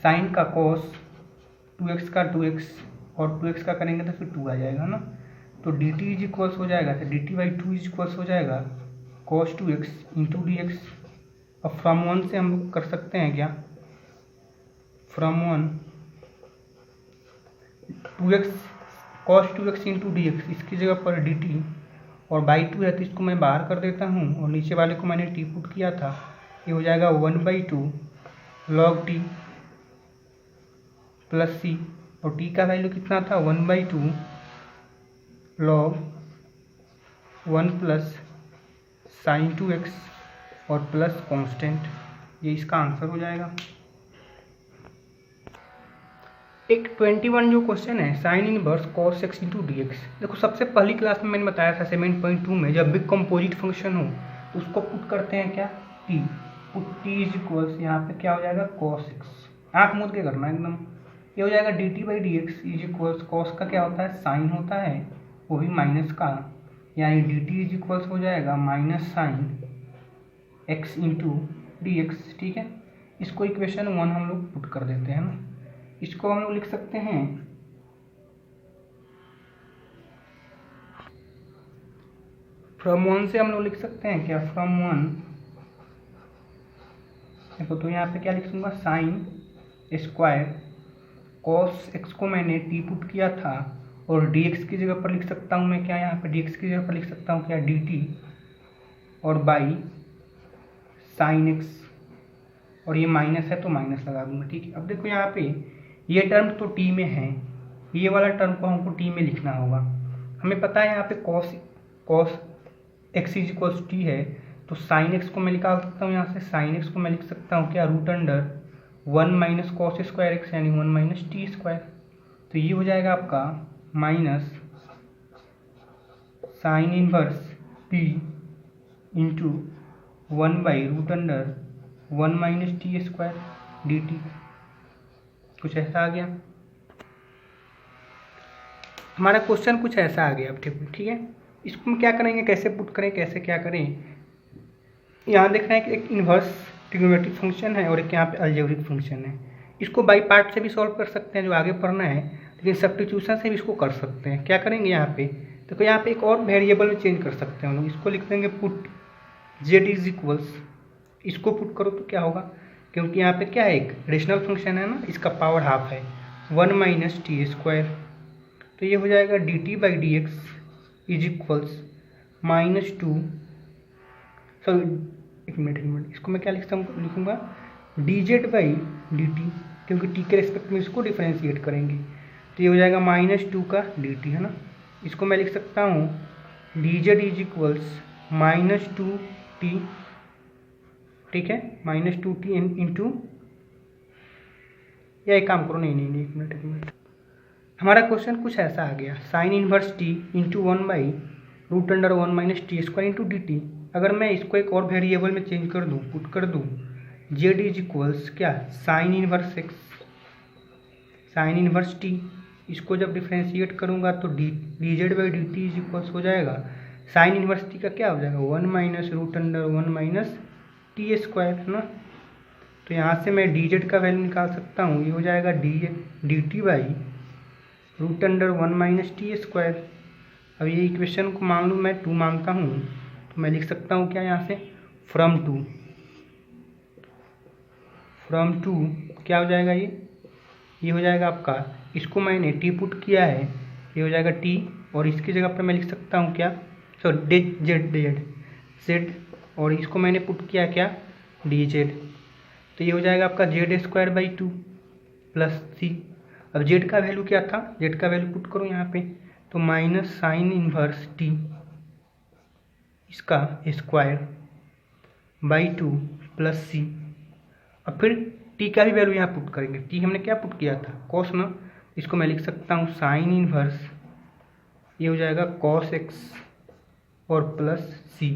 साइन का cos 2x का 2x, और 2x का करेंगे तो फिर 2 आ जाएगा ना, तो dt इज इक्वल्स हो जाएगा, तो dt बाई 2 इज इक्वल्स हो जाएगा cos 2x into D x. अब फ्रॉम 1 से हम लोग कर सकते हैं क्या, from 1 2x cos 2x into D X, इसकी जगह पर dt, और बाई 2 है तो इसको मैं बाहर कर देता हूँ, और नीचे वाले को मैंने t पुट किया था, ये हो जाएगा 1/2 log t प्लस सी, और t का वैल्यू कितना था 1/2 log 1 प्लस साइन 2x और प्लस कांस्टेंट। ये इसका आंसर हो जाएगा। एक 21 जो क्वेश्चन है sine inverse cos x into D x. देखो सबसे पहली क्लास में मैंने बताया था 7.2 में, जब भी कंपोजिट फंक्शन हो तो उसको पुट करते हैं क्या, t, put t is equals यहाँ पे क्या हो जाएगा cos x, आँख मूंद के करना एकदम। ये हो जाएगा dt/dx इज इक्वल्स cos का क्या होता है साइन होता है, वो भी माइनस का, यानी dt इज इक्वल्स हो जाएगा minus sine x into D x. ठीक है, इसको इक्वेशन 1 हम लोग पुट कर देते हैं ना। इसको हम लोग लिख सकते हैं फ्रॉम 1 से हम लोग लिख सकते हैं क्या, फ्रॉम 1 देखो, तो यहाँ पे क्या लिख दूंगा साइन स्क्वायर कॉस एक्स को मैंने टी पुट किया था, और डी एक्स की जगह पर लिख सकता हूँ मैं क्या, यहाँ पे डी एक्स की जगह पर लिख सकता हूँ क्या डी टी, और बाई साइन एक्स, और ये माइनस है तो माइनस लगा दूंगा। ठीक है, अब देखो यहाँ पे ये टर्म तो टी में है, ये वाला टर्म को हमको टी में लिखना होगा। हमें पता है यहाँ पे cos x is equals T है, तो साइन एक्स को मैं निकाल सकता हूँ यहाँ से, साइन एक्स को मैं लिख सकता हूँ क्या root under 1 minus cos square x, यानी 1 माइनस टी स्क्वायर। तो ये हो जाएगा आपका minus sine inverse t into 1 by root under 1 minus t square d t. कुछ ऐसा आ गया हमारा क्वेश्चन, कुछ ऐसा आ गया। अब ठीक है, इसको हम क्या करेंगे, कैसे पुट करें, कैसे क्या करें। यहाँ देख रहे हैं कि एक इन्वर्स ट्रिग्नोमेट्रिक फंक्शन है और एक यहाँ पे अलजेब्रिक फंक्शन है। इसको बाई पार्ट से भी सॉल्व कर सकते हैं जो आगे पढ़ना है, लेकिन सब्स्टिट्यूशन से भी इसको कर सकते हैं। क्या करेंगे यहाँ पे, देखो यहाँ पे एक और वेरिएबल में चेंज कर सकते हैं हम लोग। इसको लिख देंगे पुट जेड इज इक्वल्स, इसको पुट करो तो क्या होगा, क्योंकि यहाँ पे क्या है एक रेशनल फंक्शन है ना, इसका पावर हाफ है 1 माइनस टी स्क्वायर। तो ये हो जाएगा d t by d x is equals -2, sorry एक मिनट, इसको मैं क्या लिखूंगा D Z by D T, क्योंकि टी के रेस्पेक्ट में इसको डिफ्रेंशिएट करेंगे। तो ये हो जाएगा -2 का डी टी है ना। इसको मैं लिख सकता हूँ D Z is equals -2t, ठीक है, -2t इंटू, या एक काम करो, नहीं एक मिनट, हमारा क्वेश्चन कुछ ऐसा आ गया sine inverse t into 1 by root under 1 minus t square into D t. अगर मैं इसको एक और वेरिएबल में चेंज कर दूँ, पुट कर दूँ जेड इज इक्वल्स क्या sine inverse x, sine inverse T, इसको जब डिफ्रेंशिएट करूँगा तो D Z by D T is equals हो जाएगा साइन इनवर्स टी का क्या हो जाएगा 1 minus root under 1 minus t square है ना। तो यहाँ से मैं डी जेड का वैल्यू निकाल सकता हूँ, ये हो जाएगा d t by root under 1 minus t square. अब ये इक्वेशन को मान लूँ मैं 2 मानता हूँ, तो मैं लिख सकता हूँ क्या यहाँ से फ्रॉम 2 क्या हो जाएगा, ये हो जाएगा आपका, इसको मैंने टी पुट किया है, ये हो जाएगा टी, और इसकी जगह पर मैं लिख सकता हूँ क्या, सॉरी जेड, और इसको मैंने पुट किया क्या डी जेड। तो ये हो जाएगा आपका जेड स्क्वायर बाई 2 प्लस सी। अब जेड का वैल्यू क्या था, जेड का वैल्यू पुट करो यहाँ पे, तो माइनस साइन इनवर्स टी इसका स्क्वायर बाई 2 प्लस सी। अब फिर टी का भी वैल्यू यहाँ पुट करेंगे, टी हमने क्या पुट किया था कॉस ना, इसको मैं लिख सकता हूँ साइन इनवर्स, ये हो जाएगा कॉस एक्स और प्लस सी,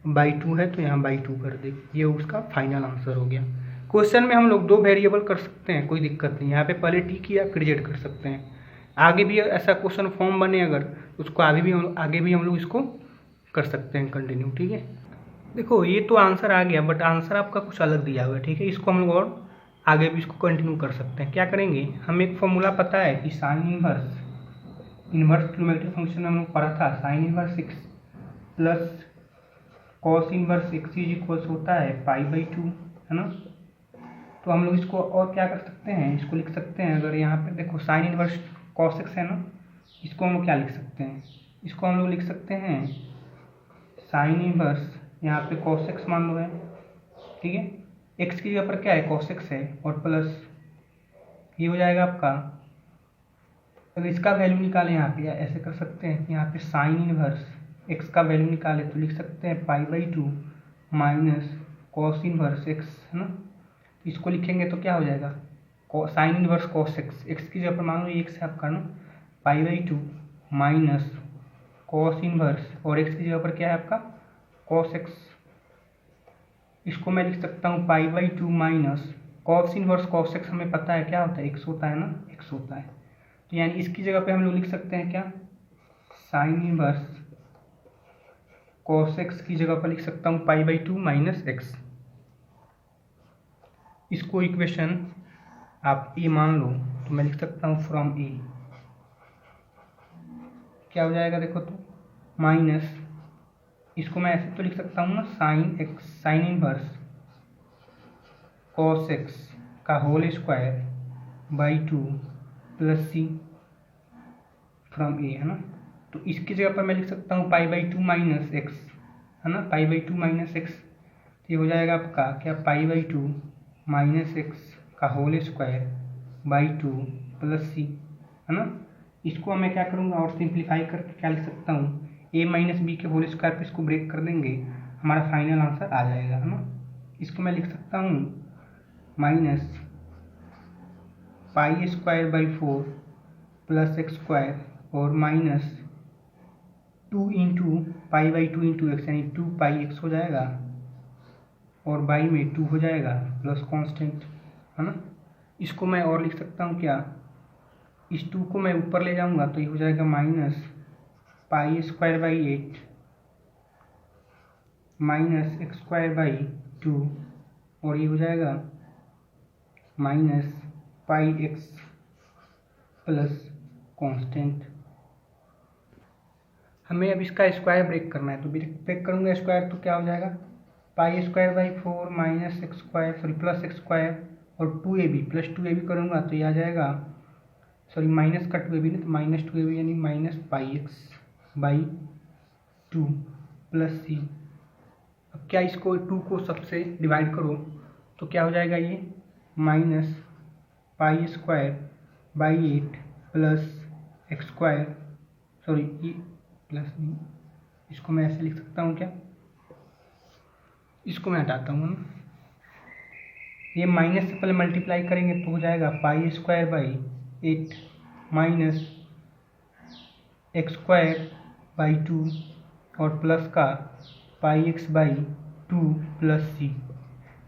बाई 2 है तो यहाँ बाई 2 कर दे। ये उसका फाइनल आंसर हो गया। क्वेश्चन में हम लोग 2 वेरिएबल कर सकते हैं, कोई दिक्कत नहीं, यहाँ पे पहले टी किया फिर जेड कर सकते हैं। आगे भी ऐसा क्वेश्चन फॉर्म बने अगर, उसको आगे भी हम लोग इसको कर सकते हैं कंटिन्यू। ठीक है, देखो ये तो आंसर आ गया, बट आंसर आपका कुछ अलग दिया हुआ है। ठीक है, इसको हम लोग और आगे भी इसको कंटिन्यू कर सकते हैं। क्या करेंगे, हमें एक फॉर्मूला पता है कि साइन इनवर्स ट्रिग्नोमेट्रिक फंक्शन में हम लोग पढ़ा था sine inverse x plus cos inverse x is equals होता है पाई बाई 2 है ना। तो हम लोग इसको और क्या कर सकते हैं, इसको लिख सकते हैं, अगर यहाँ पे देखो साइन इनवर्स कॉस एक्स है ना, इसको हम लोग क्या लिख सकते हैं, इसको हम लोग लिख सकते हैं साइन इनवर्स, यहाँ पे कॉस एक्स मान लो है, ठीक है। एक्स की जगह पर क्या है, कॉस एक्स है, और प्लस ये हो जाएगा आपका, अगर इसका वैल्यू निकालें यहाँ पे, या ऐसे कर सकते हैं कि यहाँ पे साइन इनवर्स एक्स का वैल्यू निकाले तो लिख सकते हैं π/2 माइनस कॉस इनवर्स एक्स, है ना। इसको लिखेंगे तो क्या हो जाएगा, sign inverse cos x, x की जगह पर मान लो ये एक्स है आपका ना, π/2 माइनस कॉस इनवर्स, और एक्स की जगह पर क्या है आपका कॉस एक्स। इसको मैं लिख सकता हूँ π/2 minus cos inverse cos x, हमें पता है क्या होता है, एक्स होता है ना, एक्स होता है। तो यानी इसकी जगह पे हम लोग लिख सकते हैं क्या, साइन इनवर्स कॉस एक्स की जगह पर लिख सकता हूँ π/2 माइनस एक्स। इसको इक्वेशन आप ए मान लो तो मैं लिख सकता हूँ फ्रॉम ए क्या हो जाएगा देखो तो, माइनस इसको मैं ऐसे तो लिख सकता हूँ ना, sine x, sine inverse cos x का whole square by 2 plus c from a, है ना। तो इसकी जगह पर मैं लिख सकता हूँ π/2 माइनस एक्स, है ना, π/2 माइनस एक्स। तो ये हो जाएगा आपका क्या, π/2 माइनस एक्स का होल स्क्वायर बाई 2 प्लस सी, है ना। इसको मैं क्या करूँगा और सिंप्लीफाई करके क्या लिख सकता हूँ, ए माइनस बी के होल स्क्वायर पे इसको ब्रेक कर देंगे, हमारा फाइनल आंसर आ जाएगा, है ना। इसको मैं लिख सकता हूँ माइनस π²/4 प्लस एक्स स्क्वायर और माइनस 2 इंटू π/2 इंटू एक्स, यानी 2πx हो जाएगा, और बाई में 2 हो जाएगा प्लस कांस्टेंट, है ना। इसको मैं और लिख सकता हूँ क्या, इस 2 को मैं ऊपर ले जाऊँगा तो ये हो जाएगा माइनस π²/8 माइनस x²/2, और ये हो जाएगा माइनस πx प्लस कांस्टेंट। हमें अब इसका स्क्वायर ब्रेक करना है, तो ब्रेक करूँगा स्क्वायर तो क्या हो जाएगा, π²/4 minus x square, sorry plus x square, और 2ab प्लस 2ab करूँगा तो ये आ जाएगा, सॉरी माइनस का 2ab नहीं तो माइनस 2ab, यानी माइनस πx/2 प्लस सी। अब क्या, इसको 2 को सबसे डिवाइड करो तो क्या हो जाएगा, ये minus π²/8 plus x square, sorry ये प्लस नहीं, इसको मैं ऐसे लिख सकता हूँ क्या, इसको मैं हटाता हूँ ना, ये माइनस से पहले मल्टीप्लाई करेंगे तो हो जाएगा π²/8 माइनस x²/2 और प्लस का πx/2 प्लस सी।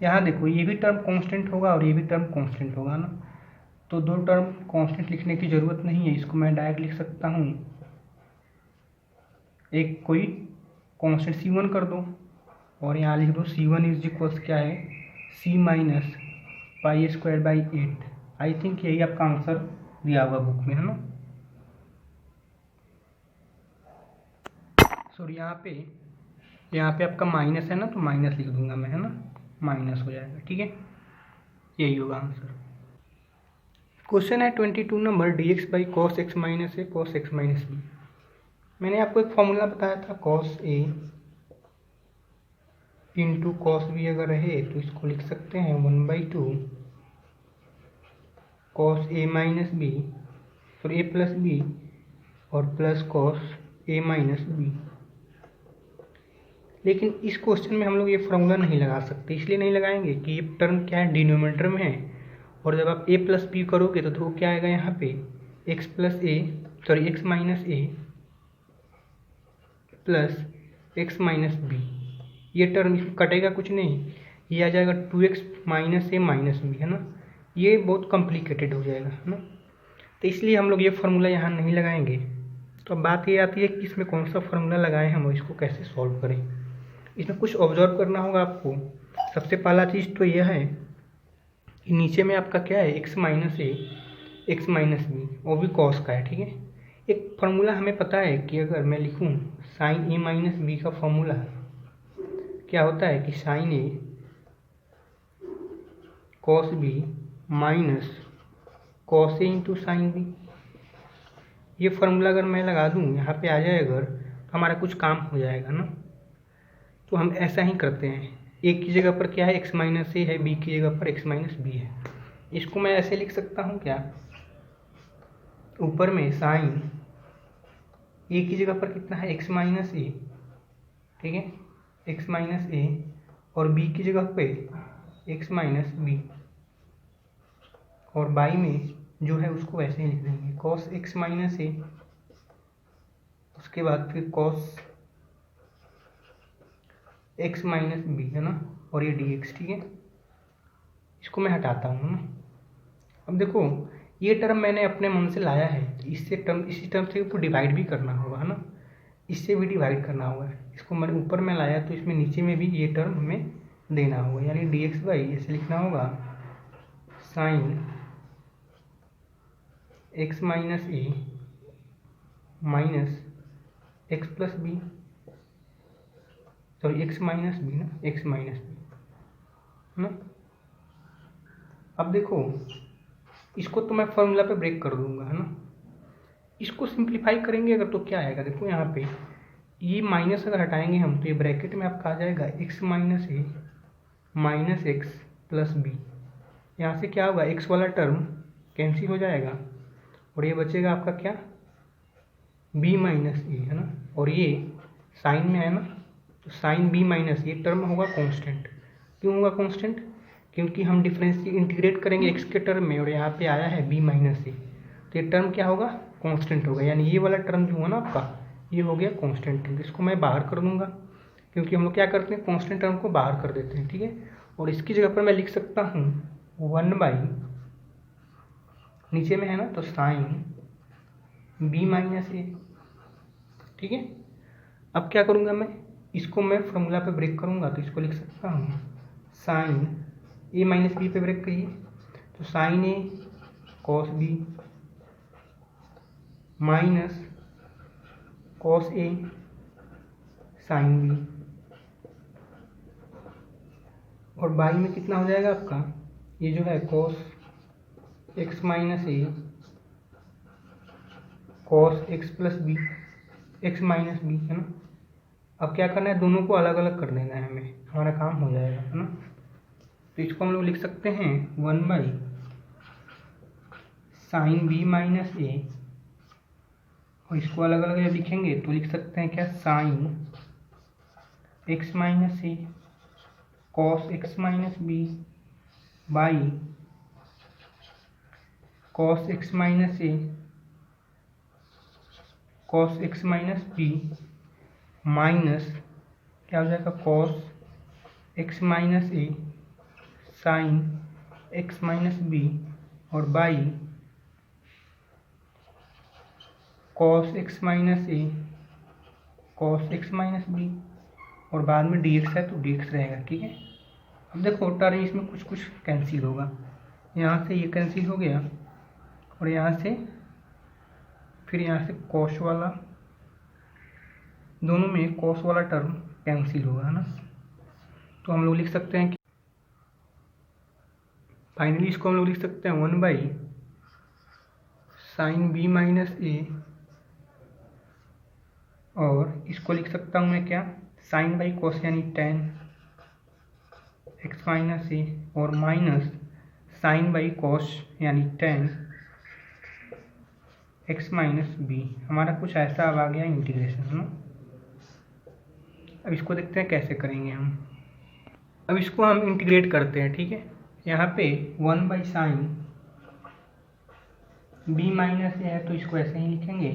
यहाँ देखो ये भी टर्म कांस्टेंट होगा और ये भी टर्म कांस्टेंट होगा ना, तो दो टर्म कांस्टेंट लिखने की ज़रूरत नहीं है, इसको मैं डायरेक्ट लिख सकता हूँ, एक कोई कांस्टेंट c1 कर दो और यहाँ लिख दो c1 इज इक्वल्स क्या है, c माइनस π²/8। आई थिंक यही आपका आंसर दिया हुआ बुक में, है ना। सॉरी यहाँ पे आपका माइनस है ना, तो माइनस लिख दूंगा मैं, है ना, माइनस हो जाएगा, ठीक है, यही होगा आंसर। क्वेश्चन है 22 number, dx/cos x minus a cos x minus b। मैंने आपको एक फॉर्मूला बताया था, cos a into cos b अगर रहे तो इसको लिख सकते हैं 1/2 cos a माइनस b, फिर a प्लस b और plus cos a minus b। लेकिन इस क्वेश्चन में हम लोग ये फॉर्मूला नहीं लगा सकते, इसलिए नहीं लगाएंगे कि ये टर्म क्या है, डिनोमिनेटर में है, और जब आप a प्लस बी करोगे तो देखो क्या आएगा यहाँ पे, x minus a plus x minus b, ये टर्म कटेगा कुछ नहीं, ये आ जाएगा 2x minus a minus b, है ना। ये बहुत कॉम्प्लिकेटेड हो जाएगा, है ना, तो इसलिए हम लोग ये फार्मूला यहाँ नहीं लगाएंगे। तो अब बात ये आती है कि इसमें कौन सा फार्मूला लगाएं हम, इसको कैसे सॉल्व करें। इसमें कुछ ऑब्जर्व करना होगा आपको। सबसे पहला चीज़ तो यह है कि नीचे में आपका क्या है, x minus a x minus b, वो भी कॉस का है, ठीक है। एक फार्मूला हमें पता है कि अगर मैं लिखूं साइन a माइनस बी का फार्मूला क्या होता है कि sine a cos b minus cos a into sine b। ये फार्मूला अगर मैं लगा दूं यहाँ पे आ जाए अगर, तो हमारा कुछ काम हो जाएगा ना। तो हम ऐसा ही करते हैं, ए की जगह पर क्या है, एक्स माइनस ए है, बी की जगह पर एक्स माइनस बी है। इसको मैं ऐसे लिख सकता हूँ क्या, ऊपर में साइन ए की जगह पर कितना है, एक्स माइनस ए, ठीक है, एक्स माइनस ए, और बी की जगह पे एक्स माइनस बी, और बाई में जो है उसको वैसे ही लिख देंगे कॉस एक्स माइनस ए, उसके बाद फिर कॉस एक्स माइनस बी, है ना, और ये डी एक्स, ठीक है। इसको मैं हटाता हूँ ना। अब देखो ये टर्म मैंने अपने मन से लाया है, इसी टर्म से इसको डिवाइड भी करना होगा, है ना, इससे भी डिवाइड करना होगा। इसको मैंने ऊपर में लाया तो इसमें नीचे में भी ये टर्म हमें देना होगा, यानी डी एक्स बाई ऐसे लिखना होगा sine x minus a minus x plus b, sorry x minus b ना, एक्स माइनस बी, है ना। अब देखो इसको तो मैं फॉर्मूला पे ब्रेक कर दूंगा, है ना। इसको सिंप्लीफाई करेंगे अगर तो क्या आएगा, देखो यहाँ पे ये माइनस अगर हटाएंगे हम तो ये ब्रैकेट में आपका आ जाएगा x minus a minus x plus B. यहाँ से क्या होगा, एक्स वाला टर्म कैंसिल हो जाएगा और ये बचेगा आपका क्या, बी माइनस ए, है ना, और ये साइन में है ना, तो साइन बी माइनस ये टर्म होगा कांस्टेंट। क्यों होगा कांस्टेंट, क्योंकि हम डिफरेंस इंटीग्रेट करेंगे एक्स के टर्म में और यहाँ पे आया है बी माइनस ए, तो ये टर्म क्या होगा, कांस्टेंट होगा, यानी ये वाला टर्म जो है ना आपका ये हो गया कांस्टेंट टर्म। इसको मैं बाहर कर दूंगा क्योंकि हम लोग क्या करते हैं, कांस्टेंट टर्म को बाहर कर देते हैं, ठीक है। और इसकी जगह पर मैं लिख सकता हूँ 1/, नीचे में है ना तो साइन बी माइनस ए, ठीक है। अब क्या करूँगा मैं, इसको मैं फॉर्मूला पे ब्रेक करूँगा तो इसको लिख सकता हूँ साइन ए माइनस बी पे ब्रेक करिए तो sine a cos b minus cos a sine b, और बाई में कितना हो जाएगा आपका, ये जो है cos x minus a cos x plus b x minus b, है ना। अब क्या करना है, दोनों को अलग अलग कर देना है हमें, हमारा काम हो जाएगा, है ना। तो इसको हम लोग लिख सकते हैं 1/, साइन बी माइनस ए, और इसको अलग अलग जब लिखेंगे तो लिख सकते हैं क्या, sine x minus a cos x minus b by cos x minus a cos x minus b minus क्या हो जाएगा, cos x minus a sine x minus b, और by cos x minus a cos x minus b, और बाद में डी एक्स है तो डी एक्स रहेगा, ठीक है। अब देखो टर्म इसमें कुछ कुछ कैंसिल होगा, यहाँ से ये कैंसिल हो गया और यहाँ से फिर यहाँ से कॉस वाला, दोनों में कॉस वाला टर्म कैंसिल होगा, है ना। तो हम लोग लिख सकते हैं कि फाइनली इसको हम लोग लिख सकते हैं 1/, साइन बी माइनस ए, और इसको लिख सकता हूँ मैं क्या, साइन बाई कॉस यानी tan एक्स माइनस ए, और माइनस साइन बाई कॉस यानी tan एक्स माइनस बी। हमारा कुछ ऐसा अब आ गया इंटीग्रेशन, है ना। अब इसको देखते हैं कैसे करेंगे हम। अब इसको हम इंटीग्रेट करते हैं, ठीक है। यहाँ पे 1/, साइन बी माइनस ए है तो इसको ऐसे ही लिखेंगे,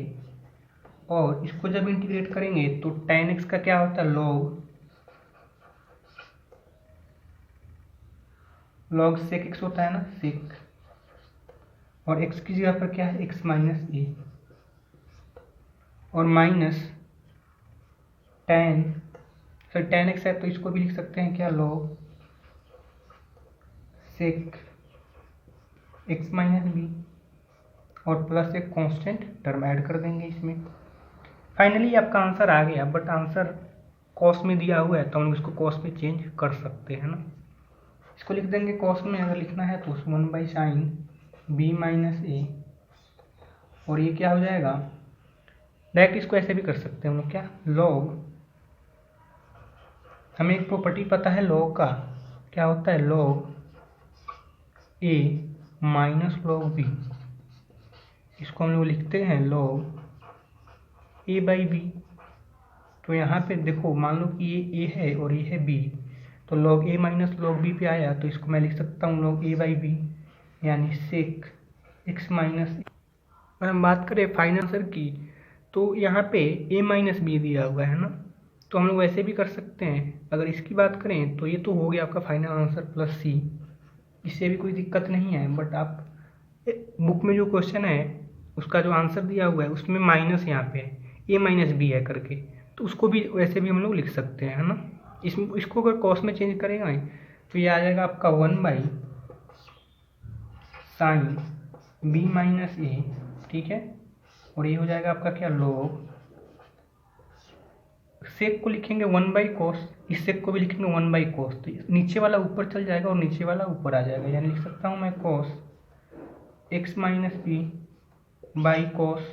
और इसको जब इंटीग्रेट करेंगे तो tan x का क्या होता है, log sec x होता है ना, sec, और x की जगह पर क्या है, x माइनस ए, और माइनस tan x है तो इसको भी लिख सकते हैं क्या, log sec x minus b, और प्लस एक कांस्टेंट टर्म ऐड कर देंगे इसमें। फाइनली आपका आंसर आ गया, बट आंसर कॉस में दिया हुआ है तो हम इसको कॉस में चेंज कर सकते हैं ना। इसको लिख देंगे कॉस में अगर लिखना है तो 1/, साइन बी माइनस ए, और ये क्या हो जाएगा, डायरेक्ट इसको ऐसे भी कर सकते हैं हम लोग क्या, log हमें एक प्रॉपर्टी पता है लॉग का, क्या होता है, लॉग ए माइनस लॉग बी। इसको हम लोग लिखते हैं लॉग ए बाई बी। तो यहाँ पे देखो, मान लो कि ये ए है और ये है बी, तो लॉग ए माइनस लॉग बी पे आया, तो इसको मैं लिख सकता हूँ लॉग ए बाई बी, यानी सेक एक्स माइनस। अगर हम बात करें फाइनल आंसर की, तो यहाँ पे ए माइनस बी दिया हुआ है ना, तो हम लोग वैसे भी कर सकते हैं। अगर इसकी बात करें तो ये तो हो गया आपका फाइनल आंसर प्लस सी, इससे भी कोई दिक्कत नहीं है। बट आप बुक में जो क्वेश्चन है उसका जो आंसर दिया हुआ है उसमें माइनस यहाँ पे ए माइनस बी है करके, तो उसको भी वैसे भी हम लोग लिख सकते हैं, है ना। इसको अगर कॉस में चेंज करेगा तो ये आ जाएगा आपका 1 by sine B minus a, ठीक है। और ये हो जाएगा आपका क्या, लॉग सेक को लिखेंगे 1 बाई कोस, इस सेक को भी लिखेंगे 1 बाई कोस, तो नीचे वाला ऊपर चल जाएगा और नीचे वाला ऊपर आ जाएगा, यानी लिख सकता हूँ मैं cos x minus b by cos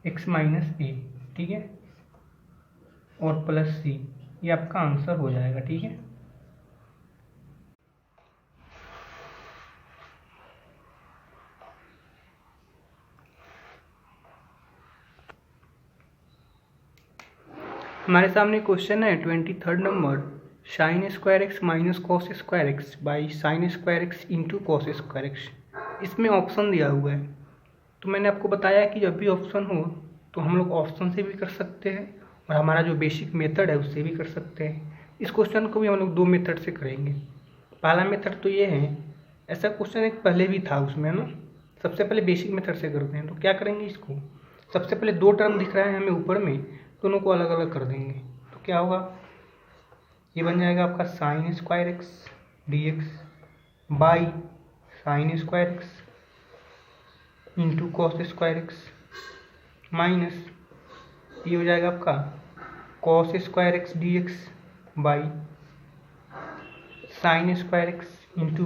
x minus a, ठीक है, और प्लस सी, ये आपका आंसर हो जाएगा, ठीक है। हमारे सामने क्वेश्चन है 23rd number, sign square x minus cos square x by sine square X into cos square x. इसमें ऑप्शन दिया हुआ है, तो मैंने आपको बताया कि जब भी ऑप्शन हो तो हम लोग ऑप्शन से भी कर सकते हैं और हमारा जो बेसिक मेथड है उससे भी कर सकते हैं। इस क्वेश्चन को भी हम लोग 2 मेथड से करेंगे। पहला मेथड तो ये है, ऐसा क्वेश्चन एक पहले भी था उसमें ना, सबसे पहले बेसिक मेथड से करते हैं। तो क्या करेंगे, इसको सबसे पहले 2 टर्म दिख रहा है हमें ऊपर में, दोनों को अलग अलग कर देंगे। तो क्या होगा, ये बन जाएगा आपका sign square x D x by sine square X into cos square x minus ये हो जाएगा आपका cos square x D x by sine square X into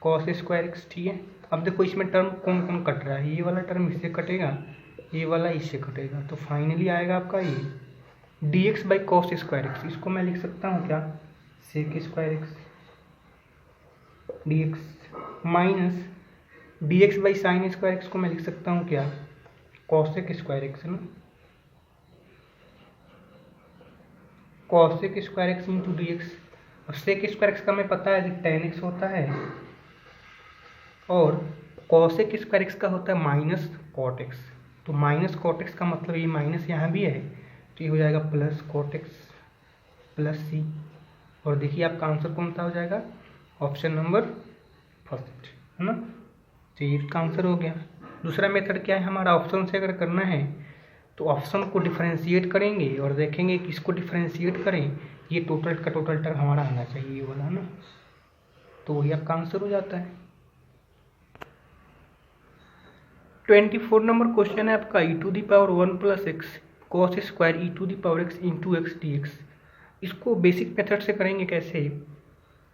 cos square x, ठीक है। अब देखो इसमें टर्म कौन कौन कट रहा है, ये वाला टर्म इससे कटेगा, ये वाला इससे कटेगा, तो फाइनली आएगा आपका ये d x by cos square x. इसको मैं लिख सकता हूँ क्या, sec square x D x minus D x by sine square x को मैं लिख सकता हूँ क्या, कॉसेक स्क्वायर एक्स, है ना, cosec square X into D x. और सेक स्क्वायर एक्स का हमें पता है कि टेन एक्स होता है और कॉसेक स्क्वायर एक्स का होता है माइनस कॉट एक्स। तो माइनस कॉट एक्स का मतलब ये माइनस यहाँ भी है, तो ये हो जाएगा प्लस कॉट एक्स प्लस सी। और देखिए आपका आंसर कौन सा हो जाएगा, ऑप्शन नंबर फर्स्ट, है ना। तो ये इसका आंसर हो गया। दूसरा मेथड क्या है हमारा, ऑप्शन से अगर करना है तो ऑप्शन को डिफरेंशिएट करेंगे और देखेंगे किसको डिफरेंशिएट करें, ये टोटल का टोटल टर्म हमारा आना चाहिए, ये वाला, है ना। तो वही आपका आंसर हो जाता है। 24 नंबर क्वेश्चन है आपका, e to the power 1 plus x cos square e to the power x into x D x. इसको बेसिक मेथड से करेंगे कैसे,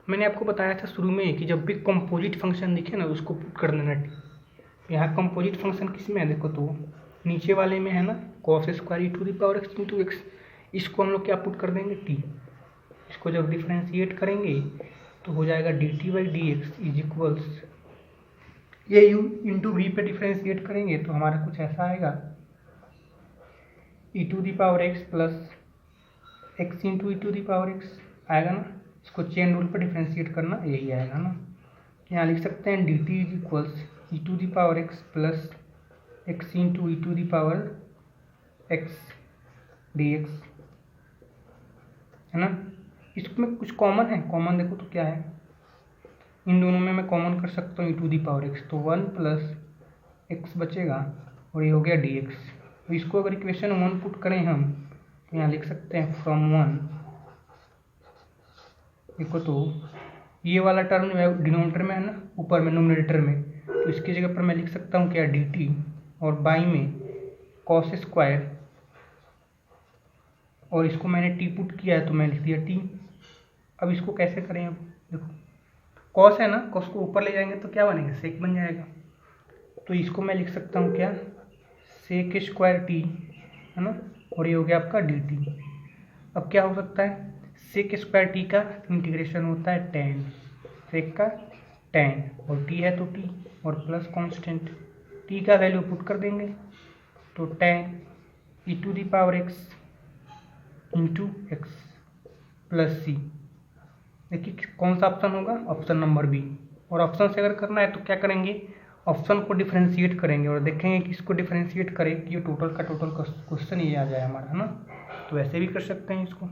मैंने आपको बताया था शुरू में कि जब भी कंपोजिट फंक्शन दिखे ना उसको पुट कर देना टी। यहाँ कंपोजिट फंक्शन किस में है देखो, तो नीचे वाले में है ना, cos square e to the power x into x, इसको हम लोग क्या पुट कर देंगे टी। इसको जब डिफ्रेंशिएट करेंगे तो हो जाएगा d t by d x is equals, ये u इंटू वी पे डिफ्रेंशिएट करेंगे तो हमारा कुछ ऐसा आएगा, e to the power x plus x into e to the power x आएगा ना। इसको चेन रूल पे डिफ्रेंशिएट करना, यही आएगा ना। यहाँ लिख सकते हैं d T is equals e to the power x plus x into e to the power x D x, है ना। इसमें कुछ कॉमन है, कॉमन देखो तो क्या है, इन दोनों में मैं कॉमन कर सकता हूँ ई टू दी पावर एक्स, तो 1 प्लस एक्स बचेगा और ये हो गया डी एक्स। तो इसको अगर इक्वेशन 1 पुट करें हम तो यहाँ लिख सकते हैं फ्रॉम 1, देखो तो ये वाला टर्म जो है डिनोमिनेटर में है ना, ऊपर में नोमिनेटर में, तो इसकी जगह पर मैं लिख सकता हूँ क्या, डी टी, और बाई में कॉस स्क्वायर, और इसको मैंने टी पुट किया है तो मैं लिख दिया टी। अब इसको कैसे करें, अब देखो कॉस है ना, कॉस को ऊपर ले जाएंगे तो क्या बनेगा, सेक बन जाएगा। तो इसको मैं लिख सकता हूँ क्या, सेक स्क्वायर टी, है ना, और ये हो गया आपका dt। अब क्या हो सकता है, सेक स्क्वायर टी का इंटीग्रेशन होता है tan, सेक का tan, और t है तो t, और प्लस कांस्टेंट t का वैल्यू पुट कर देंगे तो tan e⁻x into x plus c. देखिए कौन सा ऑप्शन होगा, ऑप्शन नंबर बी। और ऑप्शन से अगर करना है तो क्या करेंगे, ऑप्शन को डिफरेंशिएट करेंगे और देखेंगे कि इसको डिफरेंशिएट करें कि ये टोटल का टोटल क्वेश्चन ये आ जाए हमारा, है ना। तो ऐसे भी कर सकते हैं इसको।